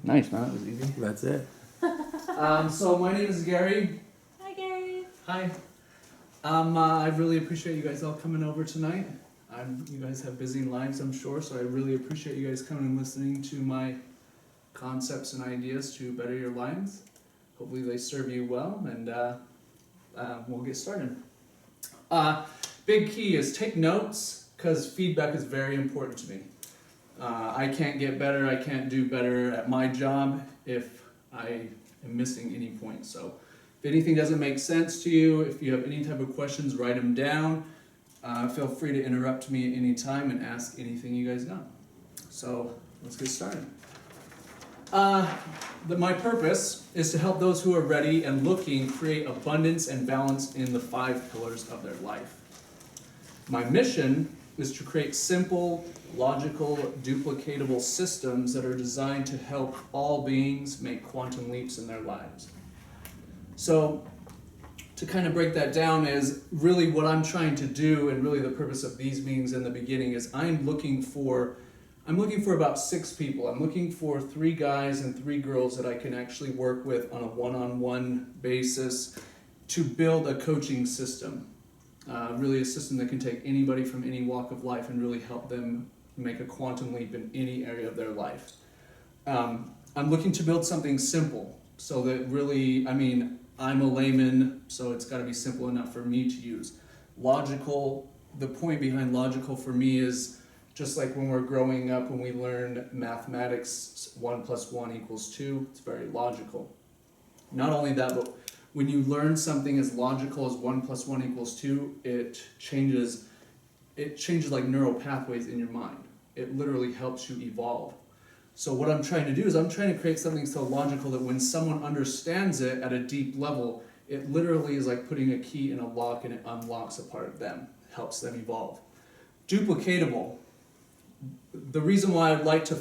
Nice, man. That was easy. That's it. So my name is Gary. Hi, Gary. Hi. I really appreciate you guys all coming over tonight. You guys have busy lives, I'm sure, so I really appreciate you guys coming and listening to my concepts and ideas to better your lives. Hopefully they serve you well, and we'll get started. Big key is take notes, because feedback is very important to me. I can't get better, I can't do better at my job if I am missing any points. So if anything doesn't make sense to you, if you have any type of questions, write them down. Feel free to interrupt me at any time and ask anything you guys got. So let's get started. My purpose is to help those who are ready and looking create abundance and balance in the 5 pillars of their life. My mission is to create simple, logical, duplicatable systems that are designed to help all beings make quantum leaps in their lives. So, to kind of break that down is really what I'm trying to do, and really the purpose of these meetings in the beginning is I'm looking for about 6 people. I'm looking for 3 guys and 3 girls that I can actually work with on a one-on-one basis to build a coaching system. Really a system that can take anybody from any walk of life and really help them make a quantum leap in any area of their life. I'm looking to build something simple so that really, I'm a layman, so it's got to be simple enough for me to use. Logical, the point behind logical for me is just like when we're growing up, when we learned mathematics, 1 + 1 = 2, it's very logical. Not only that, but when you learn something as logical as 1 + 1 = 2, it changes like neural pathways in your mind. It literally helps you evolve. So what I'm trying to do is I'm trying to create something so logical that when someone understands it at a deep level, it literally is like putting a key in a lock and it unlocks a part of them, helps them evolve. Duplicatable. The reason why I'd like to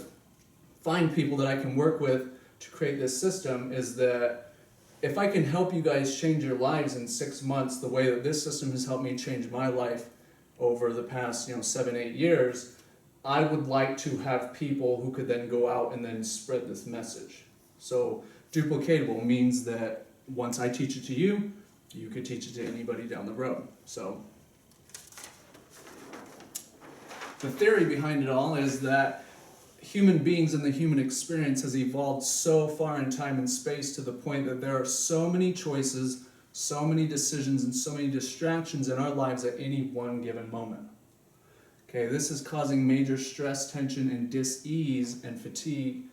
find people that I can work with to create this system is that if I can help you guys change your lives in 6 months the way that this system has helped me change my life over the past 7-8 years, I would like to have people who could then go out and then spread this message. So duplicatable means that once I teach it to you, you could teach it to anybody down the road. So the theory behind it all is that human beings and the human experience has evolved so far in time and space to the point that there are so many choices, so many decisions, and so many distractions in our lives at any one given moment. Okay, this is causing major stress, tension, and dis-ease and fatigue,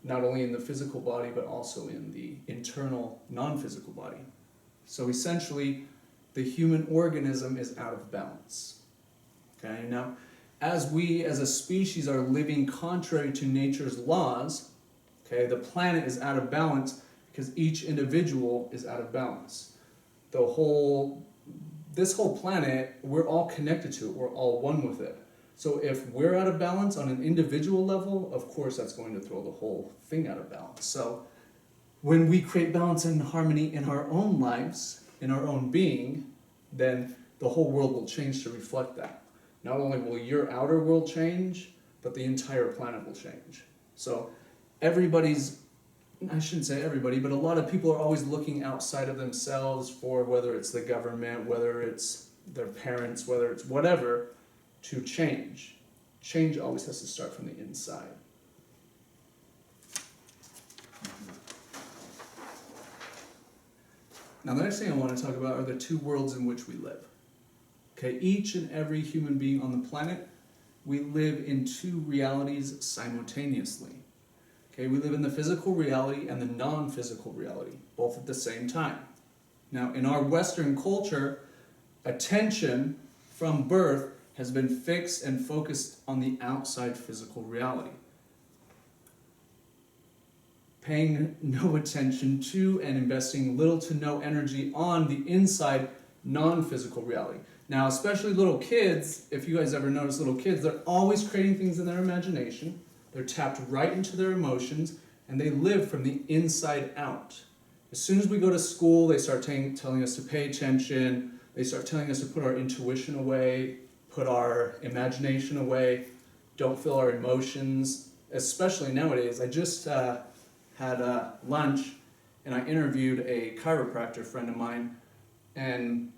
not only in the physical body, but also in the internal, non-physical body. So essentially, the human organism is out of balance. Okay, now, as we as a species are living contrary to nature's laws, okay, the planet is out of balance because each individual is out of balance. This whole planet, we're all connected to it, we're all one with it. So if we're out of balance on an individual level, of course that's going to throw the whole thing out of balance. So when we create balance and harmony in our own lives, in our own being, then the whole world will change to reflect that. Not only will your outer world change, but the entire planet will change. So I shouldn't say everybody, but a lot of people are always looking outside of themselves for whether it's the government, whether it's their parents, whether it's whatever, to change. Change always has to start from the inside. Now the next thing I want to talk about are the 2 worlds in which we live. Okay, each and every human being on the planet, we live in 2 realities simultaneously. Okay, we live in the physical reality and the non-physical reality, both at the same time. Now, in our Western culture, attention from birth has been fixed and focused on the outside physical reality, paying no attention to and investing little to no energy on the inside non-physical reality. Now, especially little kids, if you guys ever notice little kids, they're always creating things in their imagination, they're tapped right into their emotions, and they live from the inside out. As soon as we go to school, they start telling us to pay attention, they start telling us to put our intuition away, put our imagination away, don't feel our emotions, especially nowadays. I just had lunch, and I interviewed a chiropractor friend of mine, and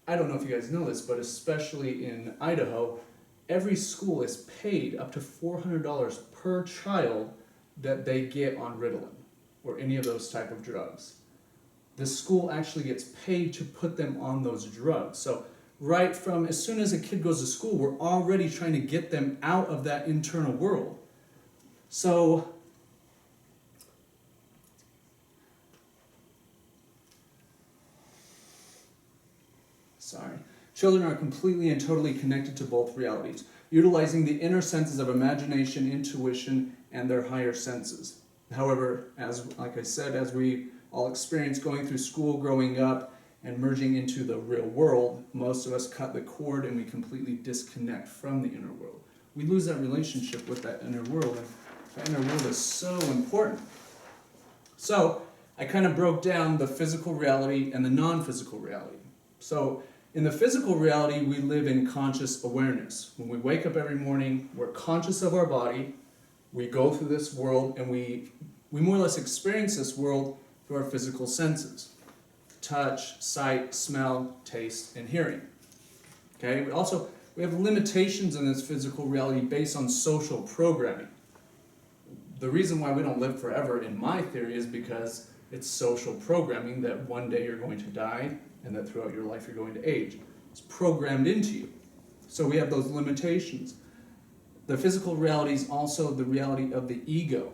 I don't know if you guys know this, but especially in Idaho, every school is paid up to $400 per child that they get on Ritalin or any of those type of drugs. The school actually gets paid to put them on those drugs. So right from as soon as a kid goes to school, we're already trying to get them out of that internal world. So children are completely and totally connected to both realities, utilizing the inner senses of imagination, intuition, and their higher senses. However, like I said, as we all experience going through school, growing up, and merging into the real world, most of us cut the cord and we completely disconnect from the inner world. We lose that relationship with that inner world, and that inner world is so important. So, I kind of broke down the physical reality and the non-physical reality. So, in the physical reality, we live in conscious awareness. When we wake up every morning, we're conscious of our body, we go through this world, and we more or less experience this world through our physical senses. Touch, sight, smell, taste, and hearing. Okay? We have limitations in this physical reality based on social programming. The reason why we don't live forever, in my theory, is because it's social programming that one day you're going to die, and that throughout your life you're going to age. It's programmed into you. So we have those limitations. The physical reality is also the reality of the ego.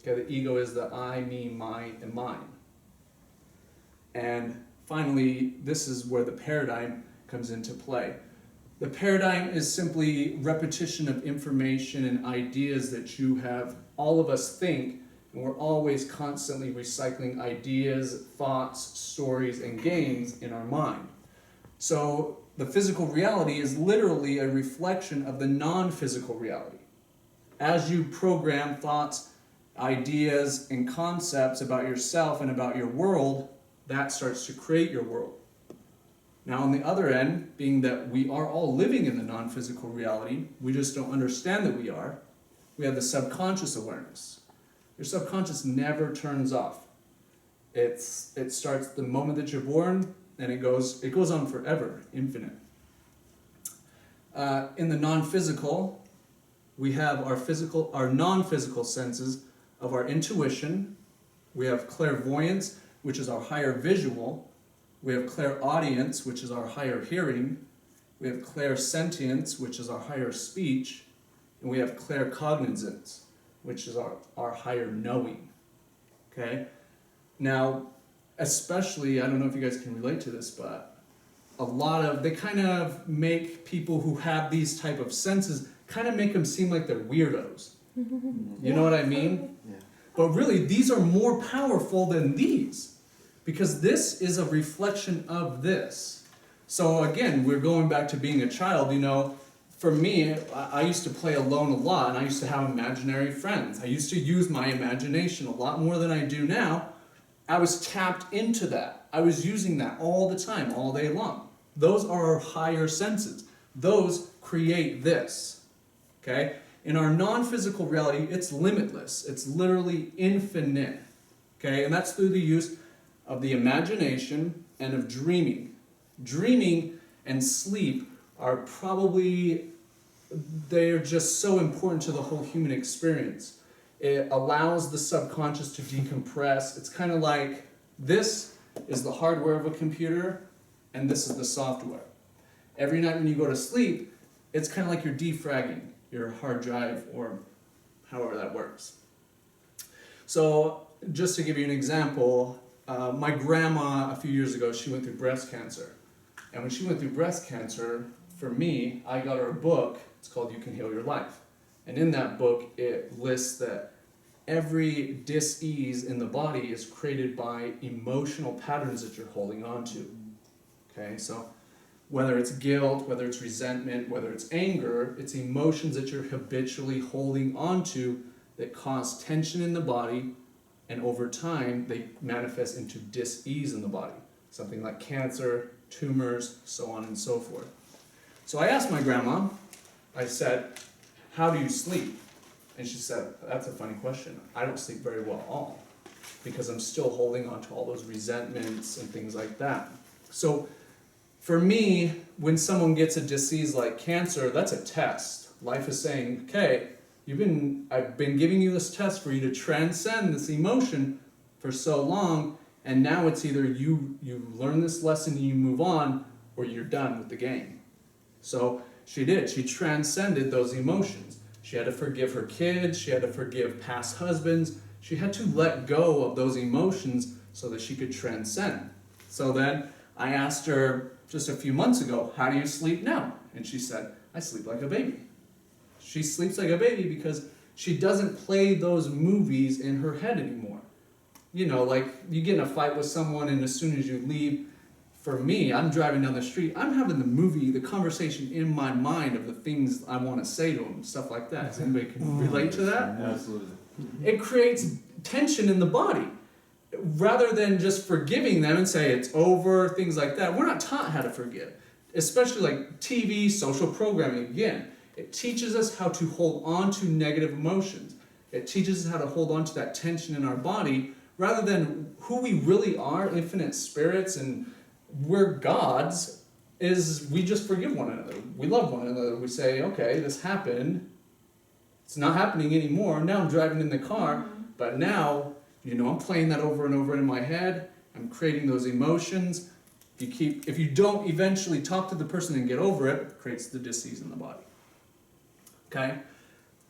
Okay, the ego is the I, me, my, and mine. And finally, this is where the paradigm comes into play. The paradigm is simply repetition of information and ideas that you have. All of us think, and we're always constantly recycling ideas, thoughts, stories, and games in our mind. So the physical reality is literally a reflection of the non-physical reality. As you program thoughts, ideas, and concepts about yourself and about your world, that starts to create your world. Now on the other end, being that we are all living in the non-physical reality, we just don't understand that we are, we have the subconscious awareness. Your subconscious never turns off. It starts the moment that you're born, and it goes on forever, infinite. In the non-physical, we have our non-physical senses of our intuition. We have clairvoyance, which is our higher visual. We have clairaudience, which is our higher hearing. We have clairsentience, which is our higher speech. And we have claircognizance, which is our higher knowing. Okay? Now, especially, I don't know if you guys can relate to this, but they kind of make people who have these type of senses, kind of make them seem like they're weirdos. You know what I mean? Yeah. But really, these are more powerful than these, because this is a reflection of this. So again, we're going back to being a child, For me, I used to play alone a lot, and I used to have imaginary friends. I used to use my imagination a lot more than I do now. I was tapped into that. I was using that all the time, all day long. Those are our higher senses. Those create this. Okay? In our non-physical reality, it's limitless. It's literally infinite. Okay? And that's through the use of the imagination and of dreaming. Dreaming and sleep are they're just so important to the whole human experience. It allows the subconscious to decompress. It's kind of like this is the hardware of a computer and this is the software. Every night when you go to sleep, it's kind of like you're defragging your hard drive or however that works. So just to give you an example, my grandma a few years ago, she went through breast cancer. And when she went through breast cancer, for me, I got her a book. It's called You Can Heal Your Life. And in that book, it lists that every dis-ease in the body is created by emotional patterns that you're holding on to. Okay, so whether it's guilt, whether it's resentment, whether it's anger, it's emotions that you're habitually holding on to that cause tension in the body, and over time, they manifest into dis-ease in the body. Something like cancer, tumors, so on and so forth. So I asked my grandma, I said, how do you sleep? And she said, that's a funny question. I don't sleep very well at all because I'm still holding on to all those resentments and things like that. So for me, when someone gets a disease like cancer, that's a test. Life is saying, okay, I've been giving you this test for you to transcend this emotion for so long, and now it's either you learn this lesson and you move on, or you're done with the game. So she did. She transcended those emotions. She had to forgive her kids. She had to forgive past husbands. She had to let go of those emotions so that she could transcend. So then I asked her just a few months ago, how do you sleep now? And she said, I sleep like a baby. She sleeps like a baby because she doesn't play those movies in her head anymore. You know, like you get in a fight with someone and as soon as you leave, for me, I'm driving down the street, I'm having the conversation in my mind of the things I want to say to them, stuff like that. Does anybody can relate to that? Absolutely. It creates tension in the body. Rather than just forgiving them and say it's over, things like that, we're not taught how to forgive. Especially like TV, social programming, again. It teaches us how to hold on to negative emotions. It teaches us how to hold on to that tension in our body rather than who we really are, infinite spirits, and we're gods, is we just forgive one another. We love one another. We say, okay, this happened. It's not happening anymore. Now I'm driving in the car, but now, I'm playing that over and over in my head. I'm creating those emotions. If you don't eventually talk to the person and get over it, it creates the disease in the body. Okay?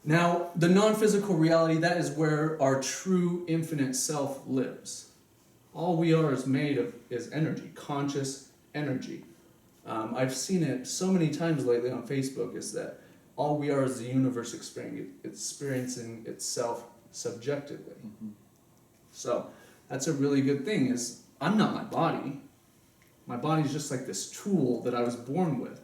Now, the non-physical reality, that is where our true infinite self lives. All we are is made of is energy, conscious energy. I've seen it so many times lately on Facebook, is that all we are is the universe experiencing itself subjectively. Mm-hmm. So that's a really good thing, is I'm not my body. My body's just like this tool that I was born with.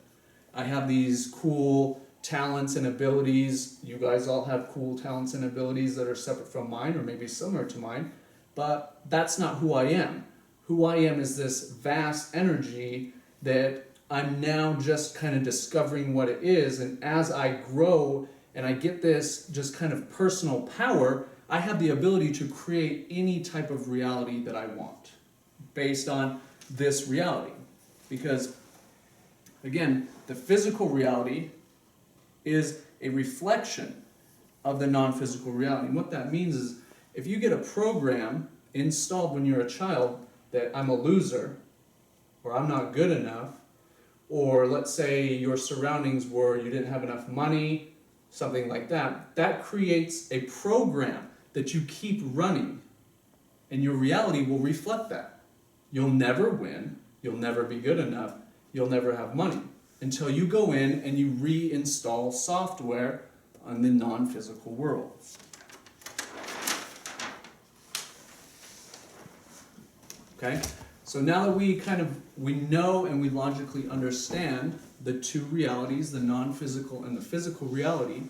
I have these cool talents and abilities. You guys all have cool talents and abilities that are separate from mine or maybe similar to mine, but that's not who I am. Who I am is this vast energy that I'm now just kind of discovering what it is, and as I grow and I get this just kind of personal power, I have the ability to create any type of reality that I want based on this reality. Because, again, the physical reality is a reflection of the non-physical reality. And what that means is, if you get a program installed when you're a child that I'm a loser, or I'm not good enough, or let's say your surroundings were you didn't have enough money, something like that, that creates a program that you keep running, and your reality will reflect that. You'll never win, you'll never be good enough, you'll never have money, until you go in and you reinstall software on the non-physical world. Okay? So now that we know and we logically understand the two realities, the non-physical and the physical reality,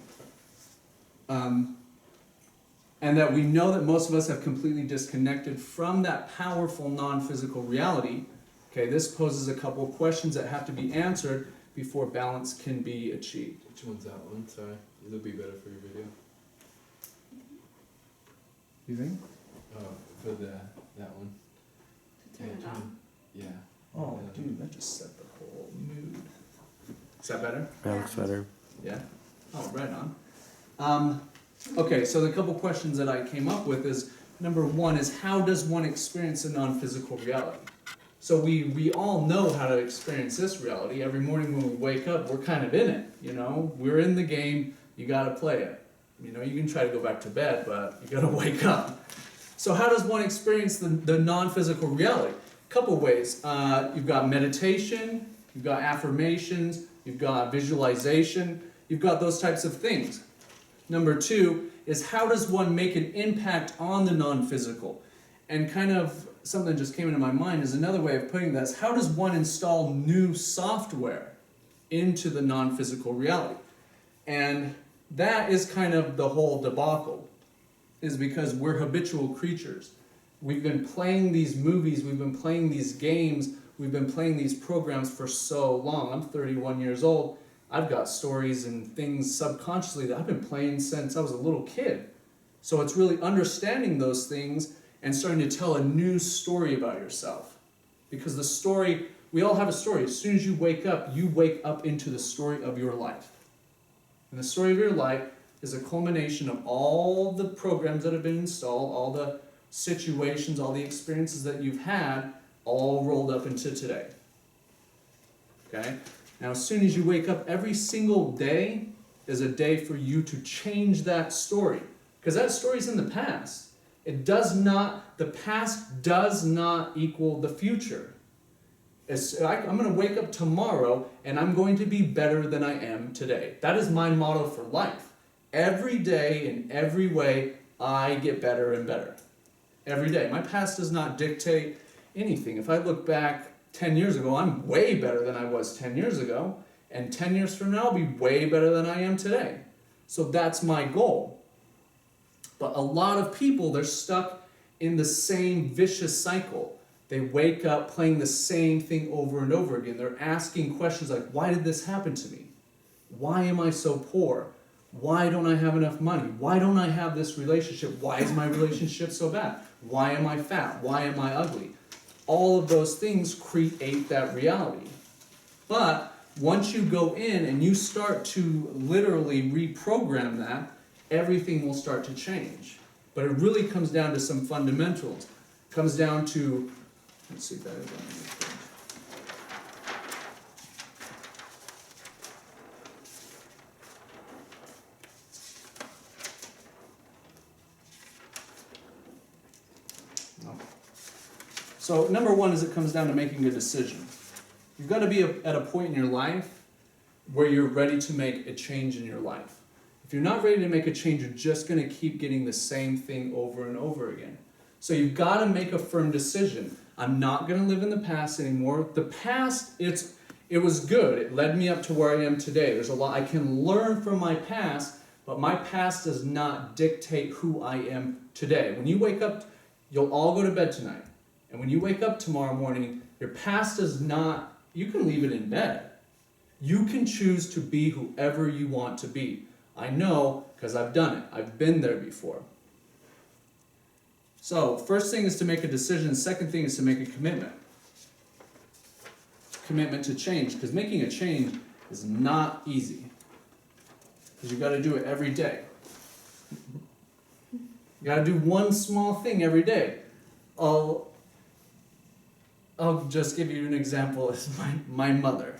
and that we know that most of us have completely disconnected from that powerful non-physical reality, okay, this poses a couple of questions that have to be answered before balance can be achieved. Which one's that one? Sorry. It'll be better for your video. You think? For that one. Turn it on. Yeah. Oh, dude, that just set the whole mood. Is that better? That looks better. Yeah? Oh, right on. Okay, so the couple questions that I came up with is, number one is, how does one experience a non-physical reality? So we all know how to experience this reality. Every morning when we wake up, we're kind of in it, We're in the game, you gotta play it. You can try to go back to bed, but you gotta wake up. So how does one experience the non-physical reality? A couple ways. You've got meditation, you've got affirmations, you've got visualization, you've got those types of things. Number two is, how does one make an impact on the non-physical? And kind of something that just came into my mind is another way of putting this. How does one install new software into the non-physical reality? And that is kind of the whole debacle, is because we're habitual creatures. We've been playing these movies, we've been playing these games, we've been playing these programs for so long. I'm 31 years old, I've got stories and things subconsciously that I've been playing since I was a little kid. So it's really understanding those things and starting to tell a new story about yourself. Because the story, we all have a story. As soon as you wake up into the story of your life. And the story of your life is a culmination of all the programs that have been installed, all the situations, all the experiences that you've had, all rolled up into today. Okay? Now, as soon as you wake up, every single day is a day for you to change that story. Because that story's in the past. The past does not equal the future. I'm going to wake up tomorrow and I'm going to be better than I am today. That is my motto for life. Every day, in every way, I get better and better. Every day. My past does not dictate anything. If I look back 10 years ago, I'm way better than I was 10 years ago. And 10 years from now, I'll be way better than I am today. So that's my goal. But a lot of people, they're stuck in the same vicious cycle. They wake up playing the same thing over and over again. They're asking questions like, why did this happen to me? Why am I so poor? Why don't I have enough money? Why don't I have this relationship? Why is my relationship so bad? Why am I fat? Why am I ugly? All of those things create that reality. But once you go in and you start to literally reprogram that, everything will start to change. But it really comes down to some fundamentals. It comes down to, let's see if that is on the page. No. So number one is it comes down to making a decision. You've got to be at a point in your life where you're ready to make a change in your life. If you're not ready to make a change, you're just going to keep getting the same thing over and over again. So you've got to make a firm decision. I'm not going to live in the past anymore. The past, it was good. It led me up to where I am today. There's a lot I can learn from my past, but my past does not dictate who I am today. When you wake up, you'll all go to bed tonight. And when you wake up tomorrow morning, your past does not, you can leave it in bed. You can choose to be whoever you want to be. I know because I've done it. I've been there before. So, first thing is to make a decision. Second thing is to make a commitment. Commitment to change. Because making a change is not easy. Because you've got to do it every day. You got to do one small thing every day. I'll just give you an example. It's my mother.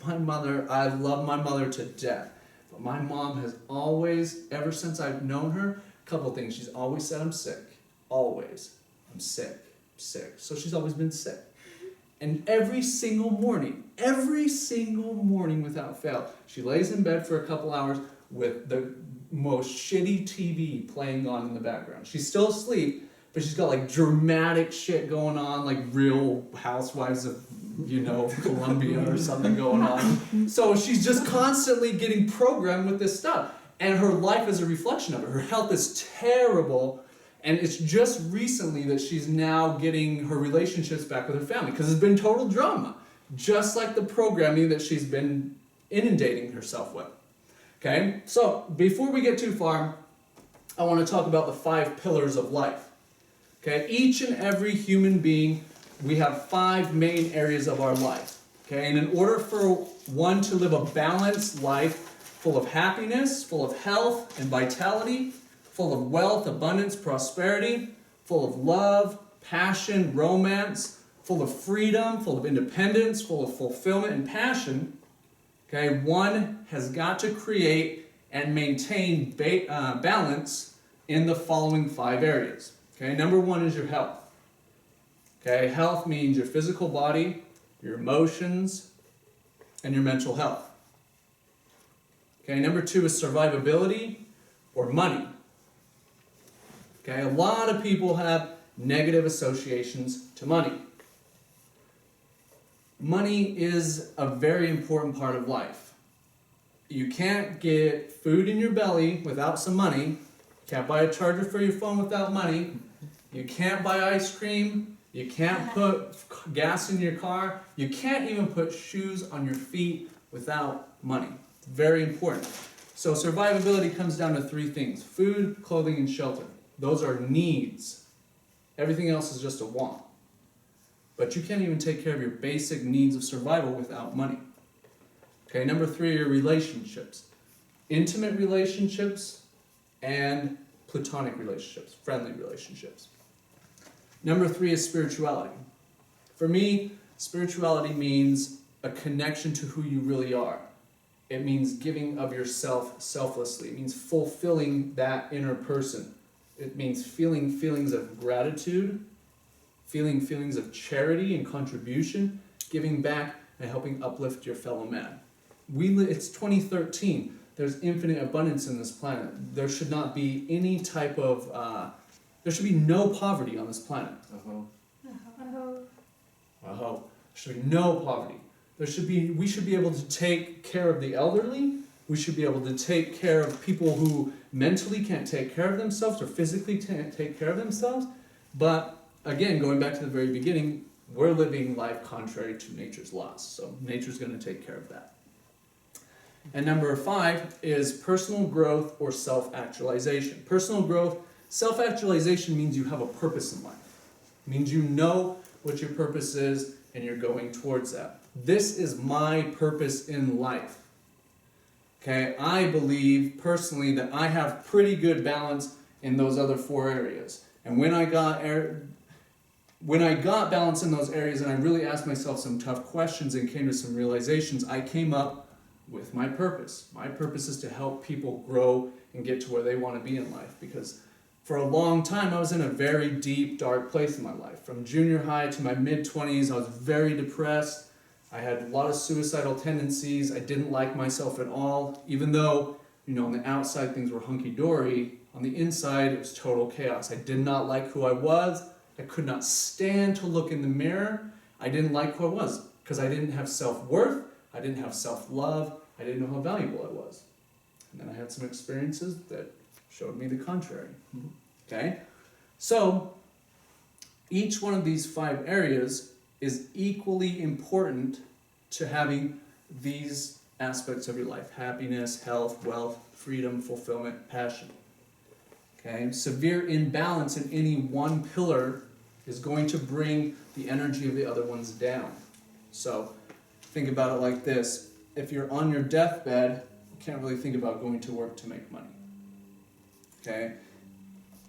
My mother, I love my mother to death. But my mom has always, ever since I've known her, a couple things. She's always said I'm sick. Always. I'm sick. So she's always been sick. And every single morning without fail, she lays in bed for a couple hours with the most shitty TV playing on in the background. She's still asleep, but she's got like dramatic shit going on, like Real Housewives of, Colombia or something going on. So she's just constantly getting programmed with this stuff. And her life is a reflection of it. Her health is terrible. And it's just recently that she's now getting her relationships back with her family. Because it's been total drama. Just like the programming that she's been inundating herself with. Okay? So, before we get too far, I want to talk about the 5 pillars of life. Okay? Each and every human being, we have 5 main areas of our life. Okay? And in order for one to live a balanced life, full of happiness, full of health and vitality, full of wealth, abundance, prosperity, full of love, passion, romance, full of freedom, full of independence, full of fulfillment and passion, okay, one has got to create and maintain balance in the following 5 areas. Okay, number 1 is your health. Okay, health means your physical body, your emotions, and your mental health. Okay, number 2 is survivability or money. Okay, a lot of people have negative associations to money. Money is a very important part of life. You can't get food in your belly without some money. You can't buy a charger for your phone without money. You can't buy ice cream. You can't put gas in your car. You can't even put shoes on your feet without money. It's very important. So survivability comes down to three things: food, clothing, and shelter. Those are needs. Everything else is just a want. But you can't even take care of your basic needs of survival without money. Okay, number three are your relationships. Intimate relationships and platonic relationships, friendly relationships. Number three is spirituality. For me, spirituality means a connection to who you really are. It means giving of yourself selflessly. It means fulfilling that inner person. It means feeling feelings of gratitude, feeling feelings of charity and contribution, giving back and helping uplift your fellow man. It's 2013. There's infinite abundance in this planet. There should not be any type of, there should be no poverty on this planet. There should be no poverty. We should be able to take care of the elderly. We should be able to take care of people who mentally can't take care of themselves or physically can't take care of themselves. But again, going back to the very beginning, we're living life contrary to nature's laws. So nature's going to take care of that. And number five is personal growth or self-actualization. Personal growth, self-actualization means you have a purpose in life. It means you know what your purpose is and you're going towards that. This is my purpose in life. Okay, I believe personally that I have pretty good balance in those other four areas. And when I got balance in those areas and I really asked myself some tough questions and came to some realizations, I came up with my purpose. My purpose is to help people grow and get to where they want to be in life, because for a long time I was in a very deep, dark place in my life. From junior high to my mid-20s, I was very depressed. I had a lot of suicidal tendencies. I didn't like myself at all. Even though, on the outside things were hunky-dory, on the inside it was total chaos. I did not like who I was. I could not stand to look in the mirror. I didn't like who I was because I didn't have self-worth. I didn't have self-love. I didn't know how valuable I was. And then I had some experiences that showed me the contrary. Okay? So, each one of these five areas is equally important to having these aspects of your life: happiness, health, wealth, freedom, fulfillment, passion. Okay? Severe imbalance in any one pillar is going to bring the energy of the other ones down. So, think about it like this. If you're on your deathbed, you can't really think about going to work to make money. Okay?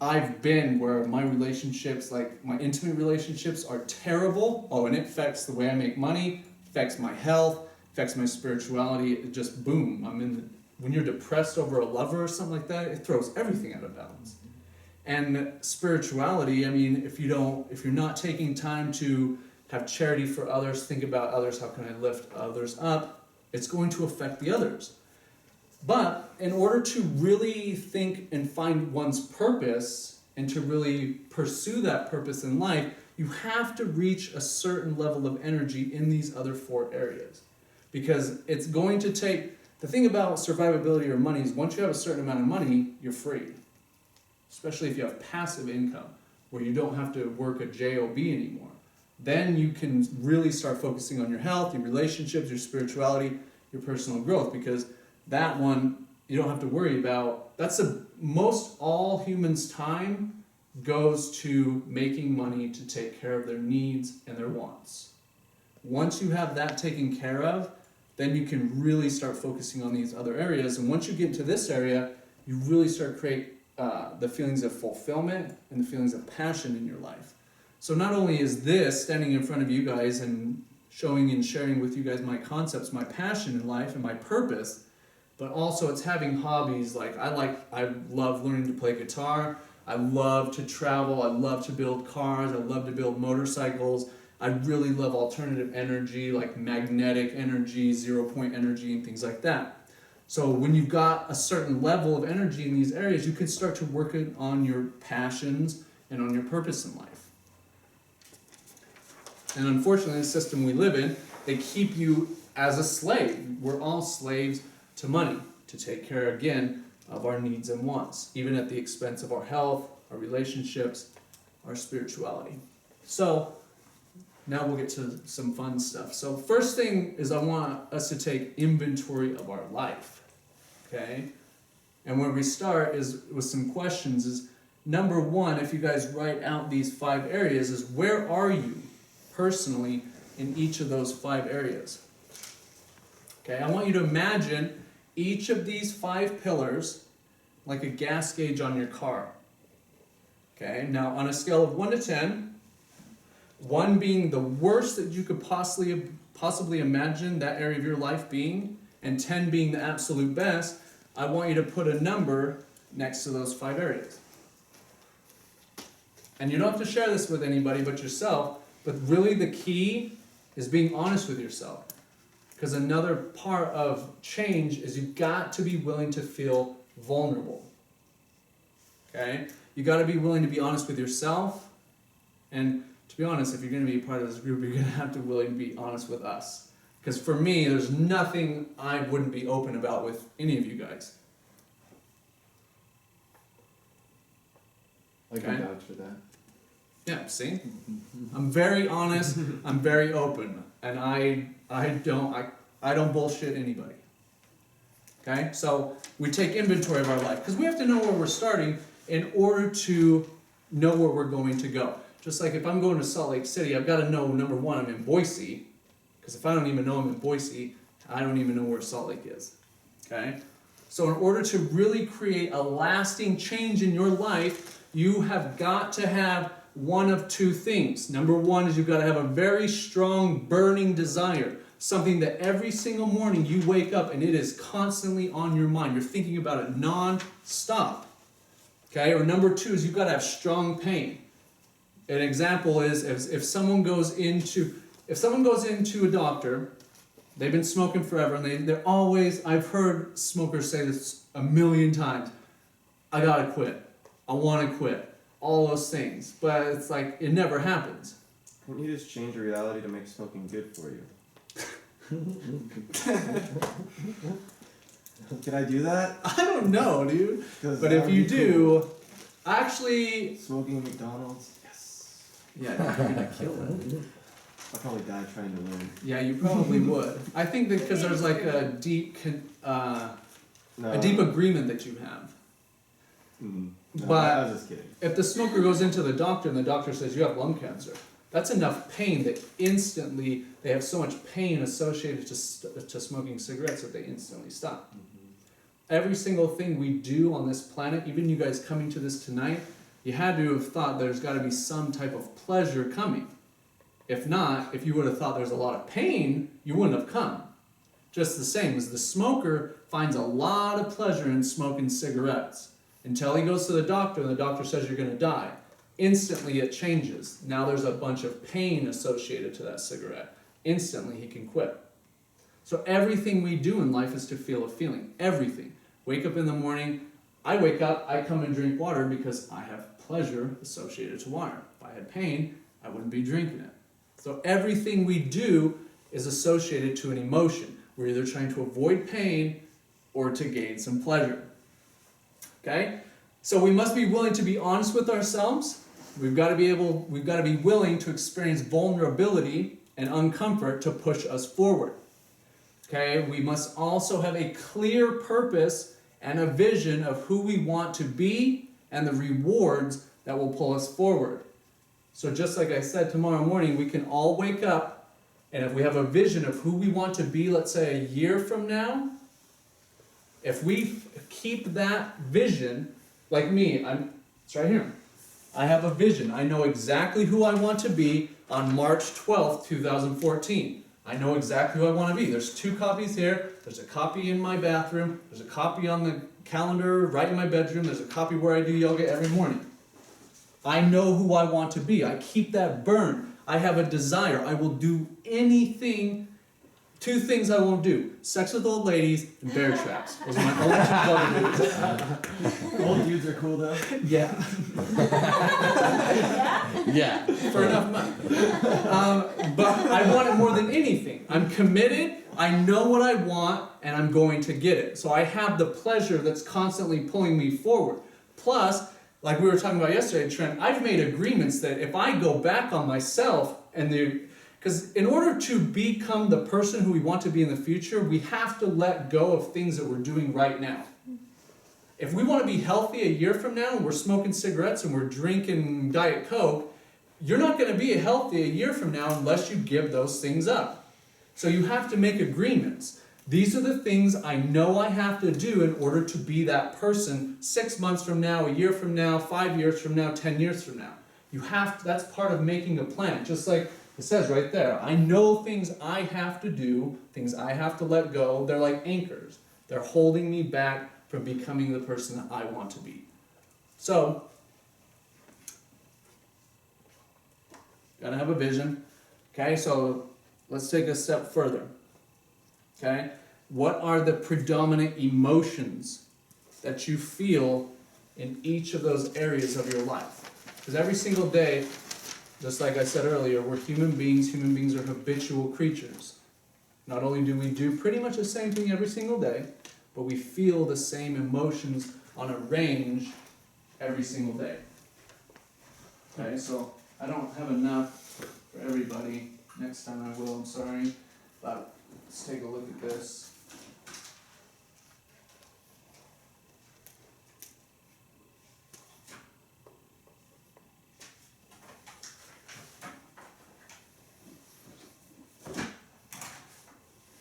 I've been where my relationships, like my intimate relationships, are terrible. Oh, and it affects the way I make money, affects my health, affects my spirituality. It just, boom. When you're depressed over a lover or something like that, it throws everything out of balance. And spirituality, if you're not taking time to have charity for others, think about others, how can I lift others up, it's going to affect the others. But in order to really think and find one's purpose and to really pursue that purpose in life, you have to reach a certain level of energy in these other four areas. Because it's going to take, the thing about survivability or money is once you have a certain amount of money, you're free. Especially if you have passive income, where you don't have to work a job anymore. Then you can really start focusing on your health, your relationships, your spirituality, your personal growth, because that one you don't have to worry about. Most all humans' time goes to making money to take care of their needs and their wants. Once you have that taken care of, then you can really start focusing on these other areas. And once you get into this area, you really start create the feelings of fulfillment and the feelings of passion in your life. So not only is this standing in front of you guys and showing and sharing with you guys my concepts, my passion in life and my purpose, but also it's having hobbies. I love learning to play guitar. I love to travel. I love to build cars. I love to build motorcycles. I really love alternative energy, like magnetic energy, 0-point energy, and things like that. So when you've got a certain level of energy in these areas, you can start to work on your passions and on your purpose in life. And unfortunately, the system we live in, they keep you as a slave. We're all slaves to money, to take care, again, of our needs and wants, even at the expense of our health, our relationships, our spirituality. So, now we'll get to some fun stuff. So first thing is I want us to take inventory of our life, okay? And where we start is with some questions is, number one, if you guys write out these 5 areas, is where are you personally in each of those 5 areas? Okay, I want you to imagine each of these 5 pillars like a gas gauge on your car. Okay, now on a scale of 1 to 10, 1 being the worst that you could possibly imagine that area of your life being, and 10 being the absolute best, I want you to put a number next to those 5 areas. And you don't have to share this with anybody but yourself, but really the key is being honest with yourself. Because another part of change is you've got to be willing to feel vulnerable. Okay? You got to be willing to be honest with yourself. And to be honest, if you're going to be a part of this group, you're going to have to be willing to be honest with us. Because for me, there's nothing I wouldn't be open about with any of you guys. I can Okay. vouch for that. Yeah, see? I'm very honest, I'm very open, and I don't bullshit anybody. Okay? So we take inventory of our life, because we have to know where we're starting in order to know where we're going to go. Just like if I'm going to Salt Lake City, I've got to know, number one, I'm in Boise, because if I don't even know I'm in Boise, I don't even know where Salt Lake is. Okay? So in order to really create a lasting change in your life, you have got to have one of 2 things. Number one is you've got to have a very strong burning desire. Something that every single morning you wake up and it is constantly on your mind. You're thinking about it non-stop. Okay? Or number 2 is you've got to have strong pain. An example is if someone goes into a doctor, they've been smoking forever, and they're always, I've heard smokers say this a million times, I gotta quit. I want to quit. All those things. But it's like, it never happens. Wouldn't you just change your reality to make smoking good for you? Can I do that? I don't know, dude. 'Cause But that if would you be do, cool. actually, Smoking at McDonald's? Yes. yeah, you're gonna kill it. I'll probably die trying to learn. Yeah, you probably would. I think that because there's like a deep agreement that you have. Mm. No, But- I was just kidding. If the smoker goes into the doctor and the doctor says you have lung cancer, that's enough pain that instantly they have so much pain associated to smoking cigarettes that they instantly stop. Every single thing we do on this planet, even you guys coming to this tonight, you had to have thought there's got to be some type of pleasure coming. If not, if you would have thought there's a lot of pain, you wouldn't have come. Just the same as the smoker finds a lot of pleasure in smoking cigarettes until he goes to the doctor and the doctor says you're going to die. Instantly it changes. Now there's a bunch of pain associated to that cigarette. Instantly he can quit. So everything we do in life is to feel a feeling. Everything. Wake up in the morning. I wake up, I come and drink water because I have pleasure associated to water. If I had pain, I wouldn't be drinking it. So everything we do is associated to an emotion. We're either trying to avoid pain or to gain some pleasure. Okay? So we must be willing to be honest with ourselves. We've got to be willing to experience vulnerability and uncomfort to push us forward. Okay? We must also have a clear purpose and a vision of who we want to be and the rewards that will pull us forward. So just like I said, tomorrow morning we can all wake up, and if we have a vision of who we want to be, let's say a year from now, if we keep that vision, like me, it's right here. I have a vision. I know exactly who I want to be on March 12th, 2014. I know exactly who I want to be. There's 2 copies here. There's a copy in my bathroom. There's a copy on the calendar right in my bedroom. There's a copy where I do yoga every morning. I know who I want to be. I keep that burn. I have a desire. I will do anything. 2 things I won't do: sex with old ladies and bear traps. Those are my only 2 buggers. Old dudes are cool though. Yeah. Yeah. For enough money. But I want it more than anything. I'm committed, I know what I want, and I'm going to get it. So I have the pleasure that's constantly pulling me forward. Plus, like we were talking about yesterday, Trent, I've made agreements that if I go back on myself and Because in order to become the person who we want to be in the future, we have to let go of things that we're doing right now. If we want to be healthy a year from now and we're smoking cigarettes and we're drinking Diet Coke, you're not going to be healthy a year from now unless you give those things up. So you have to make agreements. These are the things I know I have to do in order to be that person 6 months from now, a year from now, 5 years from now, 10 years from now. You have to, that's part of making a plan. Just like it says right there, I know things I have to do, things I have to let go. They're like anchors. They're holding me back from becoming the person that I want to be. So, gotta have a vision. Okay, so let's take a step further. Okay, what are the predominant emotions that you feel in each of those areas of your life? Because every single day, just like I said earlier, we're human beings. Human beings are habitual creatures. Not only do we do pretty much the same thing every single day, but we feel the same emotions on a range every single day. Okay, so I don't have enough for everybody. Next time I will, I'm sorry. But let's take a look at this.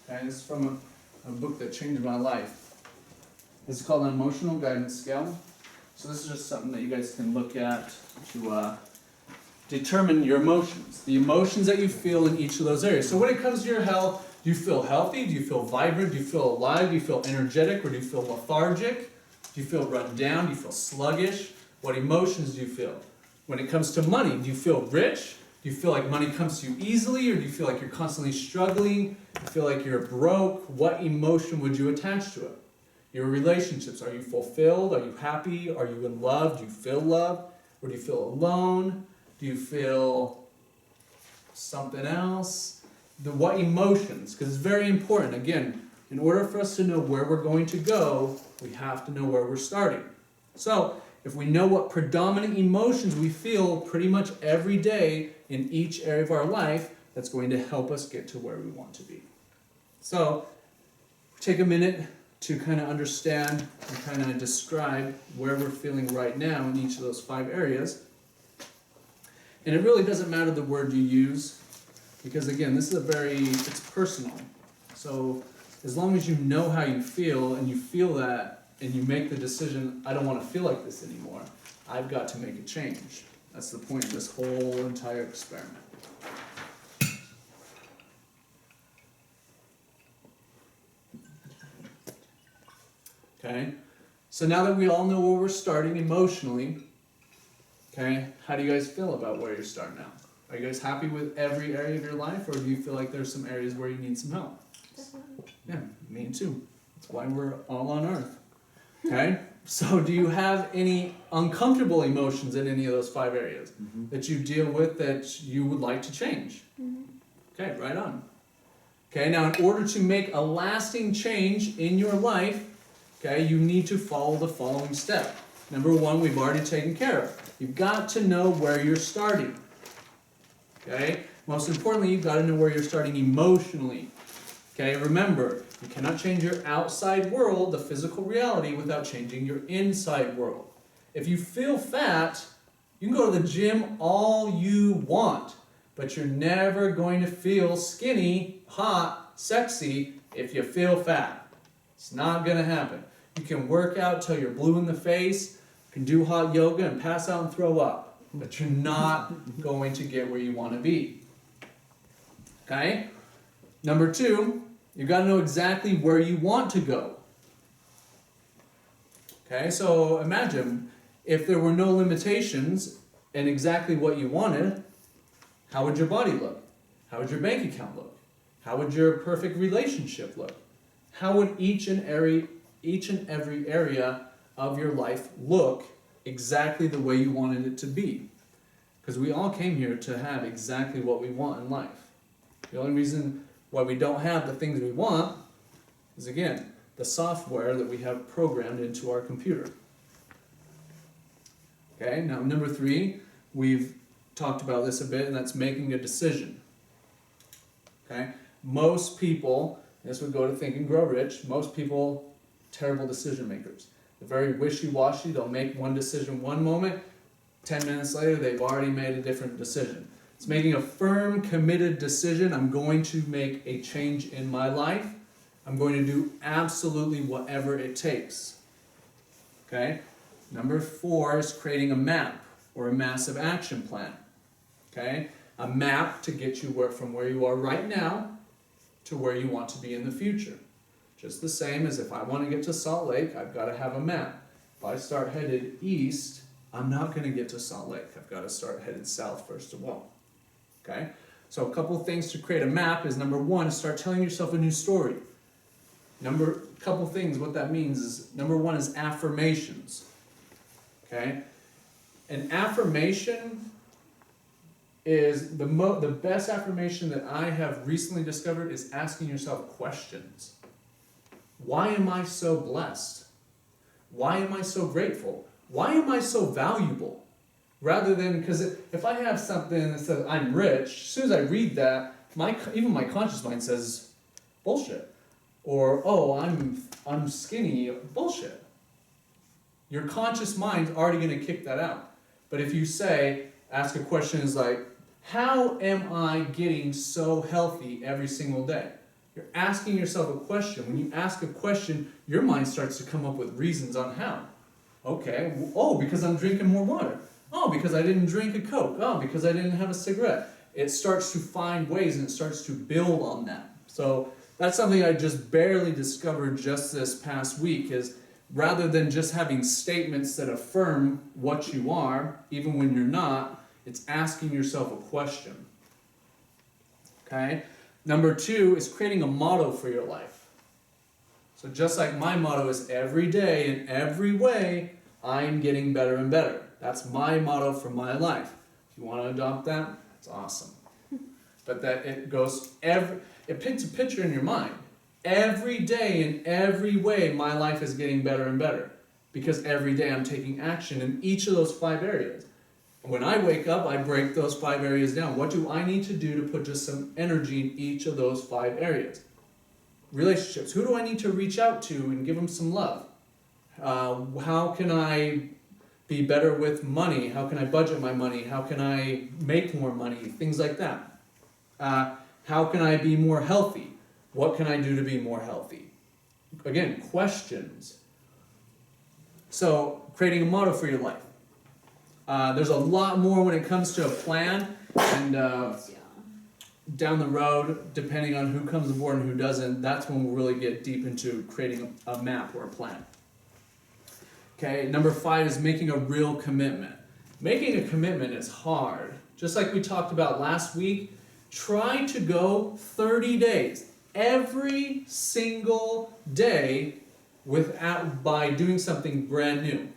Okay, this is from a book that changed my life. It's called an Emotional Guidance Scale. So this is just something that you guys can look at to determine your emotions. The emotions that you feel in each of those areas. So when it comes to your health, do you feel healthy? Do you feel vibrant? Do you feel alive? Do you feel energetic? Or do you feel lethargic? Do you feel run down? Do you feel sluggish? What emotions do you feel? When it comes to money, do you feel rich? Do you feel like money comes to you easily? Or do you feel like you're constantly struggling? Do you feel like you're broke? What emotion would you attach to it? Your relationships, are you fulfilled? Are you happy? Are you in love? Do you feel love? Or do you feel alone? Do you feel something else? What emotions? Because it's very important. Again, in order for us to know where we're going to go, we have to know where we're starting. So, if we know what predominant emotions we feel pretty much every day in each area of our life, that's going to help us get to where we want to be. So, take a minute to kind of understand and kind of describe where we're feeling right now in each of those 5 areas. And it really doesn't matter the word you use, because again, this is it's personal. So as long as you know how you feel and you feel that and you make the decision, I don't want to feel like this anymore, I've got to make a change. That's the point of this whole entire experiment. Okay, so now that we all know where we're starting emotionally, okay, how do you guys feel about where you're starting now? Are you guys happy with every area of your life, or do you feel like there's some areas where you need some help? Definitely. Yeah, me too. That's why we're all on Earth. Okay, so do you have any uncomfortable emotions in any of those 5 areas that you deal with that you would like to change? Okay, right on. Okay, now in order to make a lasting change in your life, okay, you need to follow the following step. Number 1, we've already taken care of. You've got to know where you're starting. Okay? Most importantly, you've got to know where you're starting emotionally. Okay, remember, you cannot change your outside world, the physical reality, without changing your inside world. If you feel fat, you can go to the gym all you want, but you're never going to feel skinny, hot, sexy if you feel fat. It's not going to happen. You can work out till you're blue in the face, you can do hot yoga and pass out and throw up, but you're not going to get where you want to be. Okay? Number 2, you've got to know exactly where you want to go. Okay, so imagine if there were no limitations and exactly what you wanted, how would your body look? How would your bank account look? How would your perfect relationship look? How would each and every area of your life look exactly the way you wanted it to be? Because we all came here to have exactly what we want in life. The only reason why we don't have the things we want is, again, the software that we have programmed into our computer. Okay, now number 3, we've talked about this a bit, and that's making a decision. Okay? Most people, this would go to Think and Grow Rich, most people, terrible decision makers. They're very wishy-washy, they'll make one decision one moment, 10 minutes later they've already made a different decision. It's making a firm, committed decision. I'm going to make a change in my life. I'm going to do absolutely whatever it takes. Okay? Number 4 is creating a map or a massive action plan. Okay? A map to get you from where you are right now to where you want to be in the future. Just the same as if I want to get to Salt Lake, I've got to have a map. If I start headed east, I'm not going to get to Salt Lake. I've got to start headed south first of all. Okay? So a couple things to create a map is number 1, start telling yourself a new story. Couple things, what that means is, number 1 is affirmations. Okay? An affirmation is the best affirmation that I have recently discovered is asking yourself questions. Why am I so blessed? Why am I so grateful? Why am I so valuable? Rather than, because if I have something that says I'm rich, as soon as I read that, even my conscious mind says bullshit. Or, oh, I'm skinny, bullshit. Your conscious mind's already going to kick that out. But if you ask a question is like, how am I getting so healthy every single day? You're asking yourself a question. When you ask a question, your mind starts to come up with reasons on how. Okay, oh, because I'm drinking more water. Oh, because I didn't drink a Coke. Oh, because I didn't have a cigarette. It starts to find ways and it starts to build on that. So that's something I just barely discovered just this past week is rather than just having statements that affirm what you are, even when you're not, it's asking yourself a question. Okay? Number 2 is creating a motto for your life. So just like my motto is every day in every way, I'm getting better and better. That's my motto for my life. If you want to adopt that, it's awesome. But that it paints a picture in your mind. Every day in every way, my life is getting better and better. Because every day I'm taking action in each of those 5 areas. When I wake up, I break those 5 areas down. What do I need to do to put just some energy in each of those 5 areas? Relationships. Who do I need to reach out to and give them some love? How can I be better with money? How can I budget my money? How can I make more money? Things like that. How can I be more healthy? What can I do to be more healthy? Again, questions. So, creating a motto for your life. There's a lot more when it comes to a plan, and down the road, depending on who comes aboard and who doesn't, that's when we'll really get deep into creating a map or a plan. Okay, number 5 is making a real commitment. Making a commitment is hard. Just like we talked about last week, try to go 30 days, every single day by doing something brand new,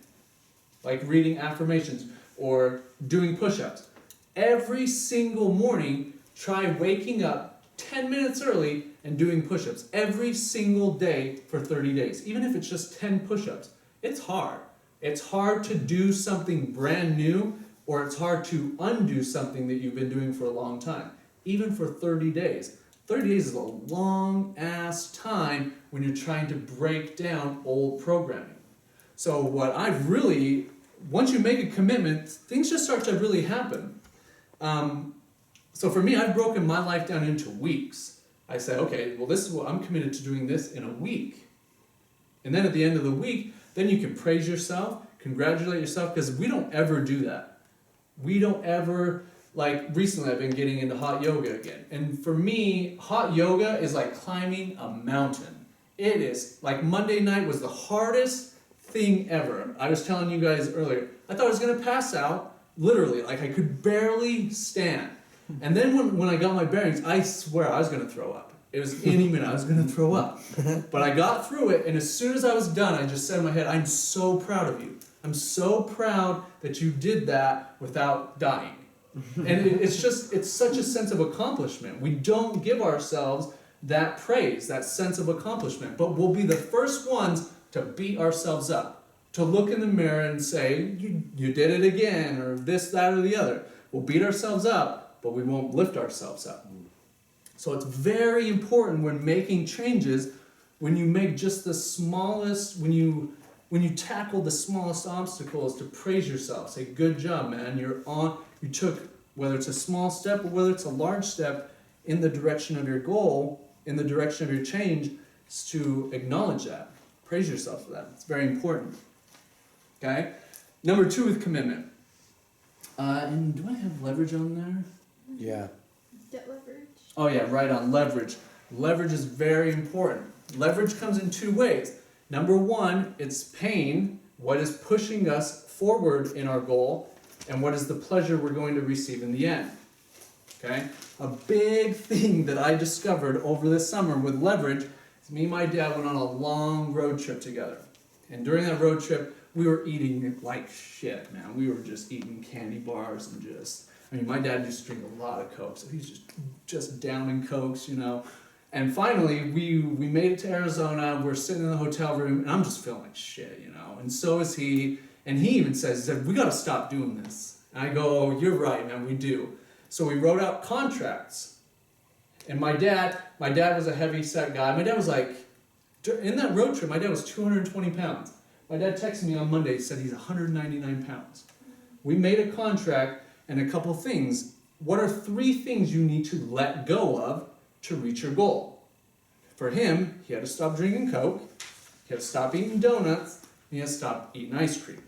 like reading affirmations or doing push-ups. Every single morning, try waking up 10 minutes early and doing push-ups every single day for 30 days, even if it's just 10 push-ups. It's hard. It's hard to do something brand new, or it's hard to undo something that you've been doing for a long time, even for 30 days. 30 days is a long-ass time when you're trying to break down old programming. So once you make a commitment, things just start to really happen. So for me, I've broken my life down into weeks. I say, okay, well, this is what I'm committed to doing this in a week. And then at the end of the week, then you can praise yourself, congratulate yourself, because we don't ever do that. We don't ever, like recently I've been getting into hot yoga again. And for me, hot yoga is like climbing a mountain. It is, like Monday night was the hardest thing ever. I was telling you guys earlier, I thought I was going to pass out, literally, like I could barely stand. And then when I got my bearings, I swear I was going to throw up. It was any minute I was going to throw up. But I got through it, and as soon as I was done, I just said in my head, I'm so proud of you. I'm so proud that you did that without dying. And it's such a sense of accomplishment. We don't give ourselves that praise, that sense of accomplishment, but we'll be the first ones to beat ourselves up, to look in the mirror and say, you did it again, or this, that, or the other. We'll beat ourselves up, but we won't lift ourselves up. So it's very important when making changes, when you make just the smallest, when you tackle the smallest obstacles, to praise yourself. Say, good job, man. You took, whether it's a small step or whether it's a large step, in the direction of your goal, in the direction of your change, is to acknowledge that. Praise yourself for that. It's very important. Okay? Number 2 with commitment. And do I have leverage on there? Yeah. Debt leverage. Oh yeah, right on, leverage. Leverage is very important. Leverage comes in 2 ways. Number 1, it's pain, what is pushing us forward in our goal, and what is the pleasure we're going to receive in the end. Okay? A big thing that I discovered over this summer with leverage is me and my dad went on a long road trip together. And during that road trip, we were eating like shit, man. We were just eating candy bars and my dad used to drink a lot of Coke, so he's just downing Cokes, you know. And finally, we made it to Arizona. We're sitting in the hotel room, and I'm just feeling like shit, you know. And so is he. And he even says, we got to stop doing this. And I go, oh, you're right, man, we do. So we wrote out contracts. And my dad was a heavy-set guy. My dad was like, in that road trip, my dad was 220 pounds. My dad texted me on Monday, said he's 199 pounds. We made a contract and a couple things. What are 3 things you need to let go of to reach your goal? For him, he had to stop drinking Coke, he had to stop eating donuts, and he had to stop eating ice cream.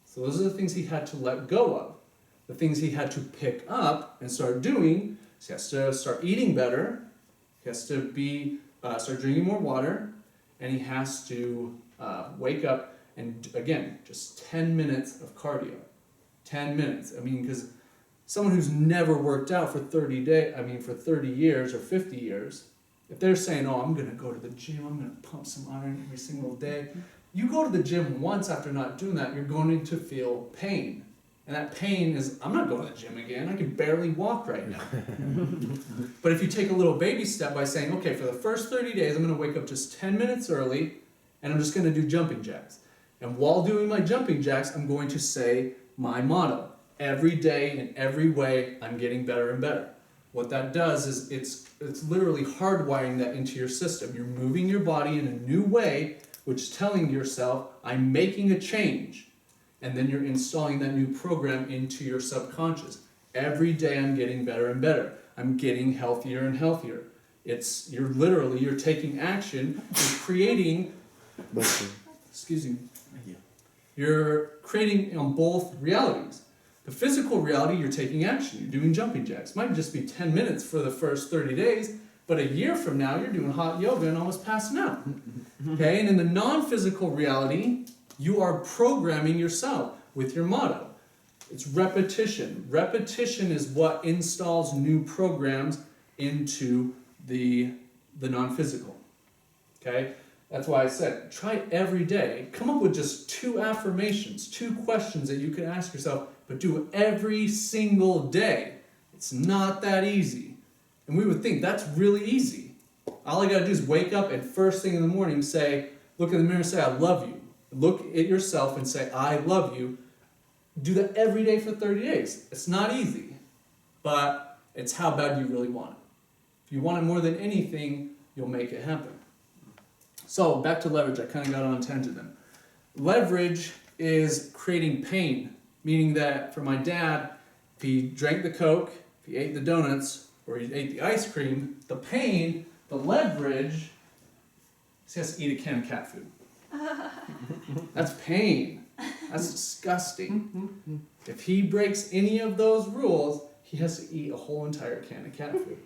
So those are the things he had to let go of. The things he had to pick up and start doing is he has to start eating better, he has to start drinking more water, and he has to wake up and, again, just 10 minutes of cardio. 10 minutes. I mean, because someone who's never worked out for 30 years or 50 years, if they're saying, oh, I'm going to go to the gym, I'm going to pump some iron every single day, you go to the gym once after not doing that, you're going to feel pain. And that pain is, I'm not going to the gym again, I can barely walk right now. But if you take a little baby step by saying, okay, for the first 30 days, I'm going to wake up just 10 minutes early, and I'm just going to do jumping jacks. And while doing my jumping jacks, I'm going to say my motto. Every day, in every way, I'm getting better and better. What that does is it's literally hardwiring that into your system. You're moving your body in a new way, which is telling yourself, I'm making a change. And then you're installing that new program into your subconscious. Every day I'm getting better and better. I'm getting healthier and healthier. You're taking action, you're creating, excuse me, you're creating on both realities. The physical reality, you're taking action. You're doing jumping jacks. Might just be 10 minutes for the first 30 days, but a year from now, you're doing hot yoga and almost passing out. Okay? And in the non-physical reality, you are programming yourself with your motto. It's repetition. Repetition is what installs new programs into the non-physical. Okay? That's why I said, try every day. Come up with just 2 affirmations, 2 questions that you can ask yourself, but do it every single day. It's not that easy. And we would think that's really easy. All I gotta do is wake up and first thing in the morning look in the mirror and say, I love you. Look at yourself and say, I love you. Do that every day for 30 days. It's not easy, but it's how bad you really want it. If you want it more than anything, you'll make it happen. So back to leverage, I kind of got on a tangent then. Leverage is creating pain, meaning that for my dad, if he drank the Coke, if he ate the donuts, or he ate the ice cream, the pain, the leverage, he has to eat a can of cat food. That's pain. That's disgusting. If he breaks any of those rules, he has to eat a whole entire can of cat food.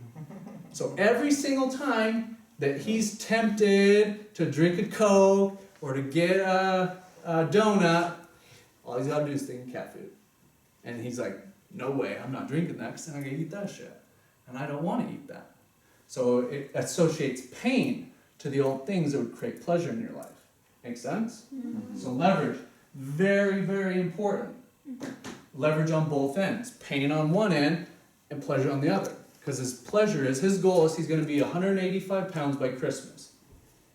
So every single time that he's tempted to drink a Coke or to get a donut, all he's got to do is think of cat food. And he's like, no way, I'm not drinking that because then I'm going to eat that shit. And I don't want to eat that. So it associates pain to the old things that would create pleasure in your life. Make sense? Mm-hmm. So leverage, very, very important. Leverage on both ends. Pain on one end and pleasure on the other. Because his goal is he's going to be 185 pounds by Christmas.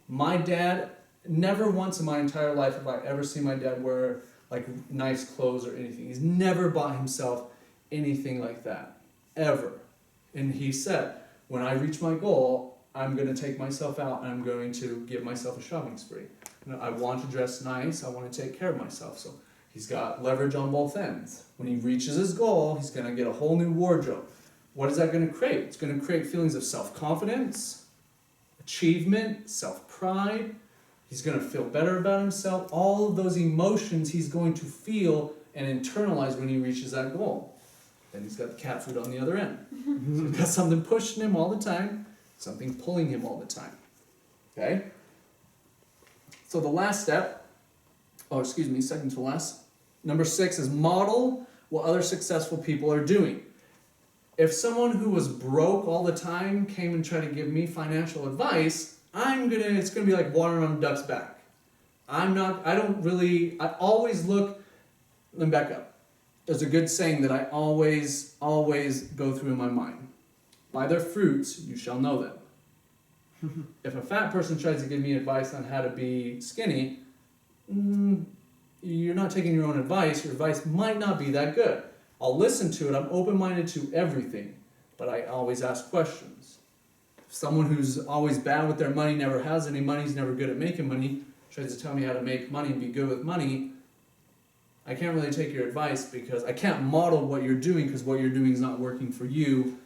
My dad, never once in my entire life have I ever seen my dad wear like nice clothes or anything. He's never bought himself anything like that. Ever. And he said, when I reach my goal, I'm going to take myself out and I'm going to give myself a shopping spree. You know, I want to dress nice, I want to take care of myself. So he's got leverage on both ends. When he reaches his goal, he's going to get a whole new wardrobe. What is that going to create? It's going to create feelings of self-confidence, achievement, self-pride. He's going to feel better about himself. All of those emotions he's going to feel and internalize when he reaches that goal. Then he's got the cat food on the other end. So he's got something pushing him all the time, something pulling him all the time. Okay? So the last step, second to last, number 6 is model what other successful people are doing. If someone who was broke all the time came and tried to give me financial advice, it's gonna be like water on a duck's back. I always look, let me back up. There's a good saying that I always go through in my mind. By their fruits you shall know them. If a fat person tries to give me advice on how to be skinny, you're not taking your own advice. Your advice might not be that good. I'll listen to it. I'm open-minded to everything, but I always ask questions. If someone who's always bad with their money, never has any money, is never good at making money, tries to tell me how to make money and be good with money, I can't really take your advice because I can't model what you're doing because what you're doing is not working for you.